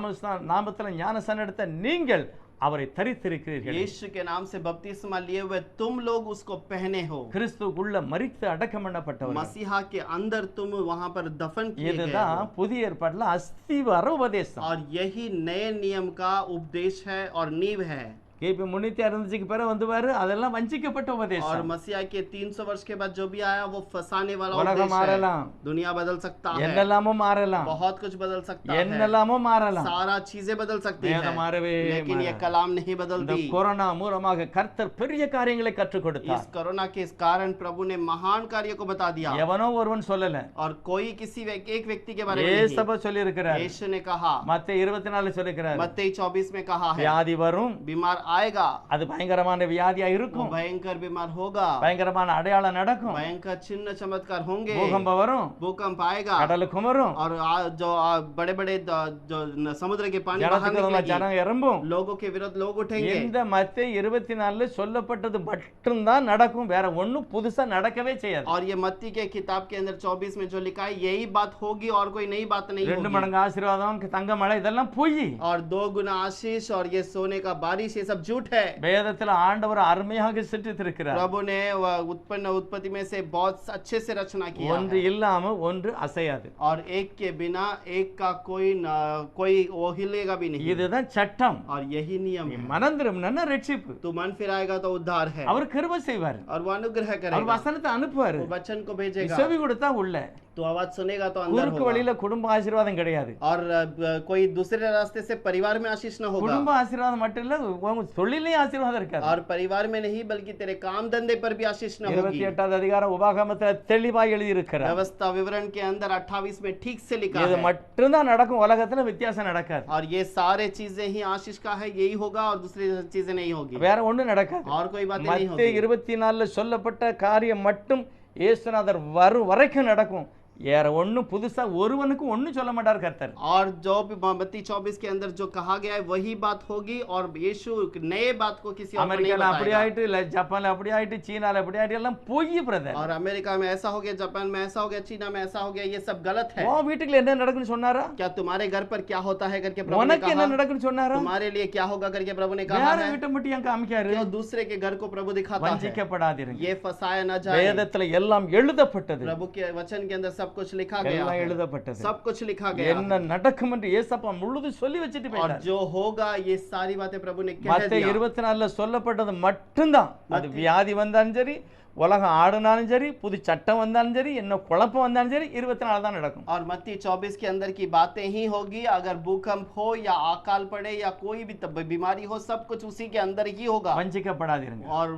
நாமத்தில் ஞானஸ்நானம் எடுத்த நீங்கள் அவரை தரித்திருக்கிறீர்கள். यीशु के नाम से बपतिस्मा लिए हुए तुम लोग उसको पहने हो। கிறிஸ்துவுக்குள்ள மரித்து அடக்கம் பண்ணப்பட்டவர். मसीहा के अंदर तुम वहां पर दफन किए गए இதுதான் हो। புதிய ஏற்பாட்டுல அஸ்திவார உபதேசம். और यही नए नियम का उपदेश है और नींव है। கிபி 365 பிறகு வந்துவாரு, அதெல்லாம் வஞ்சிக்கப்பட்ட और உபதேசம். मसीहा के 300 वर्ष के बाद जो भी आया वो फंसाने वाला உலகம் उपदेश है। மாறலாம், दुनिया बदल सकता है, என்னெல்லாமோ மாறலாம், बहुत कुछ बदल सकता है, என்னெல்லாமோ மாறலாம், सारा चीजें बदल सकती है, வேதம் மாறவே लेकिन ये மாறாது. कलाम नहीं இந்த बदलती। கொரோனா மூலமாக கர்த்தர் பெரிய காரியங்களை கற்றுக் इस கொடுத்தார். कोरोना के कारण प्रभु ने महान कार्य को बता दिया, எவனோ ஒருவன் சொல்லல, और कोई किसी एक व्यक्ति के बारे में नहीं। ஏசப்பா சொல்லி இருக்கிறார், यीशु ने कहा, மத்தேயு 24 சொல்லி இருக்கிறார், मत्ती 24 में कहा है, வியாதி வரும், बीमार आएगा, அது பயங்கரமான வியாதியா वो இருக்கும், भयंकर बीमार होगा, பயங்கரமான அடையாளம் நடக்கும், भयंकर चिन्ह चमत्कार होंगे, பூகம்பம் வரும், भूकंप आएगा, கடல் குமரும், और जो बड़े बड़े जो समुद्र के पानी बाहर ஜனத்துக்கு निकलेगी, ஜனம் இறம்பும். लोगों के विरुद्ध लोग उठेंगे। இந்த மத்தேயு 24 சொல்லப்பட்டது மட்டும்தான் நடக்கும், வேற ஒண்ணும் புதுசா நடக்கவே செய்யாது. और ये मत्ती के किताब के अंदर 24 में जो लिखा है यही बात होगी और कोई नई बात नहीं 2 होगी। மடங்கு ஆசீர்வாதம், தங்க மழை, இதெல்லாம் பொய். और 2 गुना आशीष और ये सोने का बारिश ये सब सब झूठ है। வேதத்தில் ஆண்டவர் அருமையாக சிற்றித்திருக்கிறார். प्रभु ने उत्पत्ति में से बहुत अच्छे से रचना किया ஒன்று है। இல்லாம ஒன்று அசையாது. और एक के बिना एक का कोई वो हिलेगा भी नहीं। இதுதான் சட்டம். और यही नियम நீ है। மனம் திரும்பினா ரட்சிப்பு. तू मन फिराएगा तो उद्धार है। அவர் கிருபை செய்வார். और वो अनुग्रह அவர் करेगा। வசனத்தை அனுப்புவார். वो वचन को भेजेगा। செவி கொடுத்தா உள்ள. तो आवाज सुनेगा तो अंदर குறுக்கு होगा। வழியில குடும்ப ஆசீர்வாதம் கிடையாது. और कोई दूसरे रास्ते से परिवार में आशीष न होगा। குடும்ப ஆசீர்வாதம் மட்டும் இல்ல, உங்க தொழிலே ஆசீர்வாதம் இருக்காது. और परिवार में नहीं बल्कि तेरे काम धंधे पर भी आशीष न होगी। 28வது அதிகாரம் உபாகமத்துல தெளிவாய் எழுதி இருக்கிறார். व्यवस्था विवरण के अंदर 28 में ठीक से लिखा இது है। மட்டும் தான் நடக்கும், உலகத்துல வித்தியாசம் நடக்காது. और ये सारे चीजें ही आशीष का है, यही होगा और दूसरी चीजें नहीं होगी। வேற ஒண்ணும் நடக்காது. और कोई बातें नहीं மத்தேயு होगी। 24ல சொல்லப்பட்ட காரியம் மட்டும் இயேசுநாதர் வரும் வரைக்கும் நடக்கும். வேற ஒண்ணும் புதுசா ஒருவனுக்கும் ஒண்ணும் சொல்ல மாட்டார் கர்த்தர். और जो मत्ती 24 के अंदर जो कहा गया है वही बात होगी और यीशु नए बात को किसी और को नहीं அமெரிக்கால அப்படி बताएगा। ஆயிட்டு, இல்ல ஜப்பான்ல அப்படி ஆயிட்டு, சீனால அப்படி ஆயிட்டு, எல்லாம் பொய் பிரதர். और अमेरिका में ऐसा हो गया, जापान में ऐसा हो गया, चीना में ऐसा हो गया, ये सब गलत है। உன் வீட்டுக்குள்ள என்ன நடக்குன்னு சொன்னாரா? क्या तुम्हारे घर पर क्या होता है करके प्रभु ने உனக்கு என்ன कहा? நடக்குன்னு சொன்னாரா? तुम्हारे लिए क्या होगा करके प्रभु ने कहा வேற है? வீட்டை மட்டும் ஏன் காமிக்காரு? क्यों दूसरे के घर को प्रभु दिखाता है? வஞ்சிக்கப்படாதீருங்க. ये फसाया न जाए। வேதத்துல எல்லாம் எழுதப்பட்டது. प्रभु के वचन के अंदर सब कुछ लिखा गया எல்லாம் है। எழுதப்பட்டது. सब कुछ लिखा गया है। என்ன நடக்கும் என்று ஏசப்பா முழுதும் சொல்லி வச்சிட்டு और போயிட்டார். जो होगा ये सारी बातें प्रभु ने कह மத்தேயு दिया। 24ல சொல்லப்பட்டது மட்டும்தான். அது வியாதி வந்தாலும் சரி, உலகம் ஆடுனாலும் சரி, புது சட்டம் வந்தாலும் சரி, என்ன குழப்பம் வந்தாலும் சரி, 24 தான் நடக்கும். और मत्ती 24 के अंदर की बातें ही होगी। अगर भूकंप हो या अकाल पड़े या कोई भी बीमारी हो, सब कुछ उसी के अंदर ही होगा। வஞ்சிக்கப்படாதீருங்க. और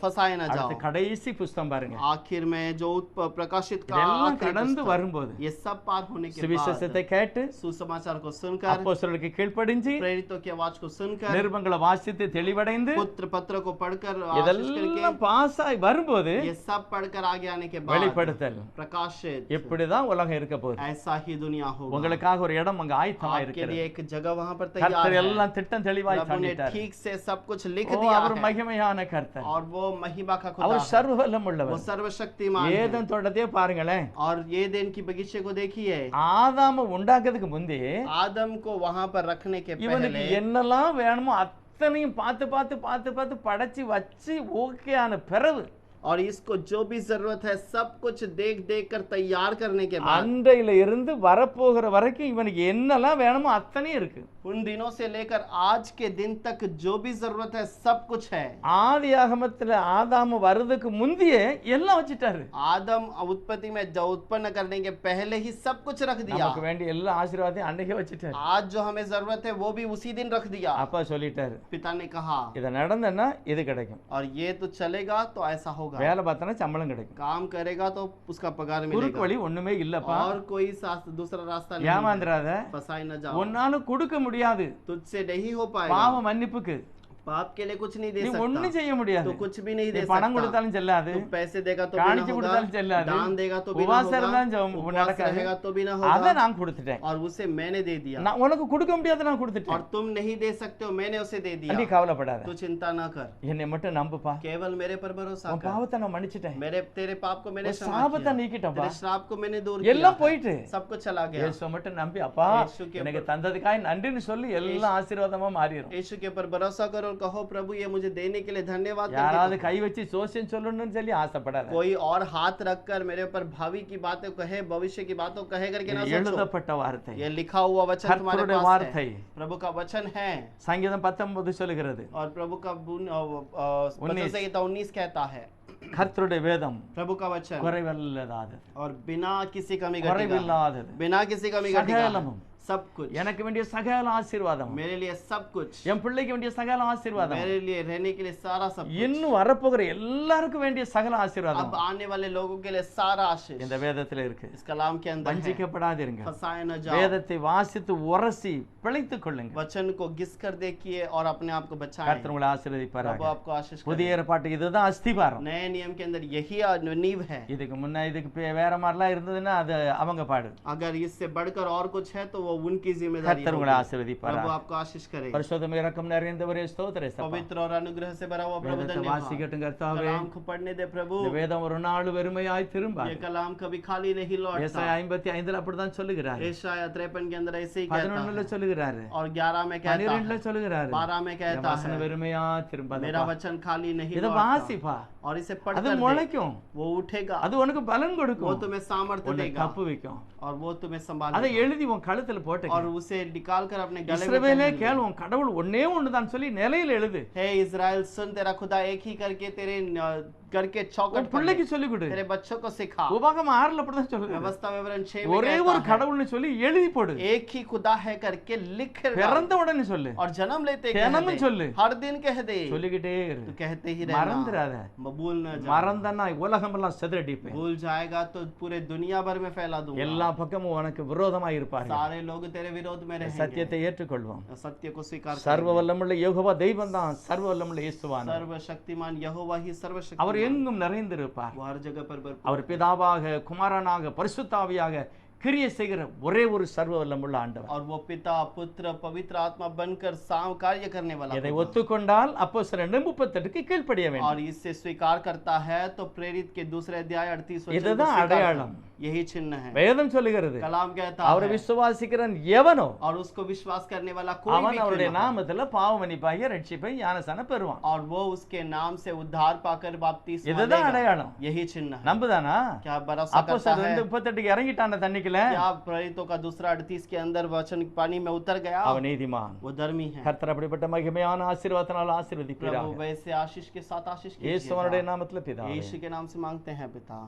फसाए ना அடுத்து जाओ। கடைசி புஸ்தகம் பாருங்க. आखिर में जो प्रकाशित का இதெல்லாம் आखिरी கடந்து पुस्तक, வரும்போது ये सब पार होने के बाद சுவிசேஷத்தை கேட்டு, सुसमाचार को सुनकर, அப்போஸ்தலருக்கு கீழ்ப்படிஞ்சு, प्रेरितों की आवाज को सुनकर, நிருபங்களை வாசித்து தெளிவடைந்து, पत्र को पढ़कर आशीष करके, இதெல்லாம் பாஸ் ஆகி வரும்போது ये सब पढ़कर आगे आने के बाद வெளிப்படுத்தல். प्रकाशित, இப்படிதான் உலகம் இருக்க போகுது. ऐसा ही दुनिया होगा। உங்களுக்காக ஒரு இடம் அங்க ஆயத்தமா आपके இருக்கிறது. लिए एक जगह वहां पर तैयार கர்த்தர் है। எல்லாம் திட்டம் தெளிவாய் प्रभु ने பண்ணிட்டார். ठीक से सब कुछ लिख ஓ, दिया அவர் है। மகிமையான கர்த்தர். और वो महिमा का खुदा அவர் है। சர்வவல்லம் वो உள்ளவர். सर्वशक्तिमान है। ஏதேன் தோட்டத்தையே பாருங்களேன். और ये दिन की बगीचे को देखिए। ஆதாம உண்டாக்குறதுக்கு முந்தி आदम को वहां पर रखने के இவனுக்கு पहले என்னெல்லாம் வேணுமோ அத்தனையும் பார்த்து பார்த்து பார்த்து பார்த்து படைச்சு வச்சு ஓகேயான பிறகு और इसको जो भी जरूरत है सब कुछ देख देख कर तैयार करने के बाद அன்றையில இருந்து வரப்போகிற வரைக்கும் இவனுக்கு என்னெல்லாம் வேணுமோ அத்தனையும் இருக்கு. उन दिनों से लेकर आज के दिन तक जो भी जरूरत है सब कुछ है। ஆதியாகமத்துல ஆதாம வர்றதுக்கு முந்தியே எல்லாம் வச்சுட்டாரு. आदम उत्पत्ति में जो उत्पन्न करने के पहले ही सब कुछ रख दिया। நமக்கு வேண்டிய எல்லா ஆசீர்வாதத்தையும் அன்னைக்கே வச்சுட்டாரு. आज जो हमें जरूरत है वो भी उसी दिन रख दिया। அப்பா சொல்லிட்டாரு, पिता ने कहा இத நடந்தன்னா இது கிடைக்கும். और ये तो चलेगा तो ऐसा होगा। வேலை பார்த்தனா சம்பளம் கிடைக்கும். काम करेगा तो उसका पगार குறுக்கு मिलेगा। வழி ஒண்ணுமே இல்லப்பா. और कोई दूसरा रास्ता नहीं है। ஏமாந்துறாத. फसाई न जाओ। உன்னால கொடுக்க முடியாது. तुझसे नहीं हो पाएगा। பாவ மன்னிப்புக்கு पाप के लिए कुछ नहीं दे நீ सकता। ஒண்ணும் செய்ய முடியாது. तो कुछ भी नहीं நீ दे பணம் सकता। கொடுத்தாலும் செல்லாது. तू पैसे देगा तो भी காணிக்கை ना होगा। கொடுத்தாலும் செல்லாது. दान देगा तो भी ना உபவாசம் होगा। இருந்தாலும் उपवास நடக்காது. रहेगा तो भी ना அத होगा। நான் கொடுத்துட்டேன். और उसे मैंने दे दिया। நான் உனக்கு கொடுக்க முடியாது, நான் और கொடுத்துட்டேன். तुम नहीं दे सकते हो, मैंने उसे दे दिया। நீ கவலைப்படாத. तू चिंता ना कर, என்னை மட்டும் நம்புப்பா. केवल मेरे पर भरोसा உன் कर। பாவத்தை நான் மன்னிச்சிட்டேன். तेरे पाप को मैंने உன் क्षमा சாபத்தை किया। நீக்கிட்டப்பா. तेरे श्राप को मैंने दूर எல்லாம் किया। போயிட்டு सब कुछ चला गया। இயேசு மட்டும் நம்பி, அப்பா இயேசு के எனக்கு தந்ததுக்காய் நன்றின்னு சொல்லி எல்லாம் ஆசீர்வாதமா மாறிடும். यीशु के ऊपर भरोसा करो और कहो प्रभु ये मुझे देने के लिए धन्यवाद करके யாராவது कहो। கை வச்சு சோசியம் சொல்லணும்னு சொல்லி ஆசைப்படாத. कोई और हाथ रखकर मेरे ऊपर भावी की बातें कहे, भविष्य की बातों कहे करके ना இது सोचो। எழுதப்பட்ட வார்த்தை. ये लिखा हुआ वचन तुम्हारे கர்த்தருடைய पास வார்த்தை. है। प्रभु का वचन है। சங்கீதம் 19 சொல்லுகிறது. और प्रभु का वचन संहिता 19 कहता है। கர்த்தருடைய வேதம் प्रभु का वचन குறைவில்லாதது. और बिना किसी कमी घटी का, குறைவில்லாதது. बिना किसी कमी घटी का சகலமும். सब कुछ எனக்கு வேண்டிய சகல ஆசீர்வாதம், मेरे लिए सब कुछ, என் பிள்ளைக்கு வேண்டிய சகல ஆசீர்வாதம், मेरे लिए रहने के लिए सारा सब कुछ, இன்னும் வரப்போகிற எல்லாருக்கும் வேண்டிய சகல ஆசீர்வாதம் अब आने वाले लोगों के लिए सारा आशीष இந்த வேதத்துல இருக்கு. इस कलाम के अंदर है। வஞ்சிக்கப்படாதீருங்க. फंसाए न जाओ। வேதத்தை வாசித்து உரசி பிழைத்துக் கொள்ளுங்க. वचन को घिस कर देखिए और अपने आप को बचाएं। கர்த்தர் உங்களை ஆசீர்வதிப்பாராக. प्रभु आपको आशीष करे। புதிய ஏற்பாட்டு இதுதான் அஸ்திபாரம். नए नियम के अंदर यही नींव है। இதுக்கு முன்ன இதுக்கு வேற மாதிரிலாம் இருந்ததுன்னா அது அவங்க பாடு. अगर इससे बढ़कर और कुछ है तो वो उनकी जिम्मेदारी கர்த்தர் உங்களை होगी। ஆசீர்வதிப்பாரா. प्रभु आपको आशीष करे। பரிசுத்தம் இரக்கம் நிறைந்தவரே ஸ்தோத்திரம் ஏசப்பா. पवित्र और अनुग्रह से भरा हुआ प्रभु வேதத்தை धन्यवाद। வாசிக்கட்டும் கர்த்தாவே. कलाम को पढ़ने दे प्रभु। இந்த வேதம் ஒரு நாள் வெறுமையாய் திரும்பாது. ये कलाम कभी खाली नहीं लौटता। ஏசாயா 55 அப்படிதான் சொல்லுகிறார். यशायाह 53 के अंदर ऐसे ही कहता 11ல है சொல்லுகிறாரு. और 11 में कहता 12ல है, சொல்லுகிறாரு. 12 में என் कहता வசனம் है வெறுமையா திரும்பாது. मेरा वचन खाली नहीं இத लौटता। வாசிப்பா. और इसे அது पढ़कर दे, முளைக்கும். वो उठेगा, அது உனக்கு பலன் वो கொடுக்கும். तुम्हें सामर्थ्य உன்னை देगा தப்பு வைக்கும். और वो तुम्हें அதை संभालेगा எழுதி உன் கழுத்துல போட்டு और उसे निकाल कर अपने गले में இஸ்ரவேலே पहन ले। கேள் உன் கடவுள் ஒண்ணே ஒண்ணுதான் சொல்லி நிலையில எழுது. हे इज़राइल सुन, तेरा खुदा एक ही करके तेरे करके உன் चौकट पर பிள்ளைக்கு ले। சொல்லி கொடு. तेरे बच्चों को सिखा। உபாகமம் 6ல அப்படிதான் சொல்லுது. व्यवस्था विवरण 6 में ஒரே ஒரு कहता है கடவுள்னு சொல்லி எழுதி போடு. एक ही खुदा है करके लिख कर डाल। பிறந்த உடனே சொல்லு. और जन्म लेते कह தினமும் दे, சொல்லு. हर दिन कह दे, சொல்லிக்கிட்டே இரு. तू कहते ही रहना, மறந்துடாத. भूल न जा। மறந்தனா உலகமெல்லாம் சிதறடிப்பேன். भूल जाएगा तो पूरे दुनिया भर में फैला दूंगा। எல்லா பக்கமும் உனக்கு விரோதமா இருப்பார்கள். सारे लोग तेरे विरोध में रहेंगे। சத்தியத்தை ஏற்றுக்கொள்வோம். सत्य को स्वीकार சர்வ करेंगे। வல்லமுள்ள யெகோவா தெய்வம் தான். சர்வ வல்லமுள்ள இயேசுவான். सर्वशक्तिमान यहोवा ही அவர் सर्वशक्तिमान, எங்கும் நிறைந்திருப்பார். वो हर जगह पर भरपूर। அவர் பிதாவாக குமாரனாக பரிசுத்தாவியாக கிரியை செய்கிற ஒரே ஒரு சர்வ வல்லமுள்ள ஆண்டவர். और वो पिता पुत्र पवित्र आत्मा बनकर साम कार्य करने वाला இதை खुदा। ஒத்துக்கொண்டால் அப்போஸ்தலர் 2:38க்கு கீழ்ப்படிய வேண்டும். और इससे स्वीकार करता है तो प्रेरित के दूसरे अध्याय 38 वचन को இதுதான் स्वीकार அடையாளம். कर। यही चिन्ह है। வேதம் சொல்லுகிறது कलाम कहता அவரை है விசுவாசிக்கிறன் எவனோ और उसको विश्वास करने वाला कोई அவன் भी அவருடைய क्यों ना हो, நாமத்துல பாவ மன்னிப்பாகிய ரட்சிப்பை ஞானஸ்நானம் பெறுவான். और वो उसके नाम से उद्धार पाकर बपतिस्मा இதுதான் लेगा। அடையாளம். यही चिन्ह है। நம்புதானா? क्या आप भरोसा करता அப்போஸ்தலர் है? 2:38க்கு இறங்கிட்டான தண்ணிக்குள்ள क्या प्रेरितों का दूसरा 38 के अंदर वचन पानी में उतर गया? அவன் நீதிமான். वो धर्मी है। கர்த்தர் அப்படிப்பட்ட மகிமையான ஆசீர்வாதத்தால் ஆசீர்வதிப்பீராக. प्रभु वैसे आशीष के साथ आशीष இயேசுவனுடைய कीजिएगा। நாமத்துல பிதாவே. यीशु के नाम से मांगते हैं पिता।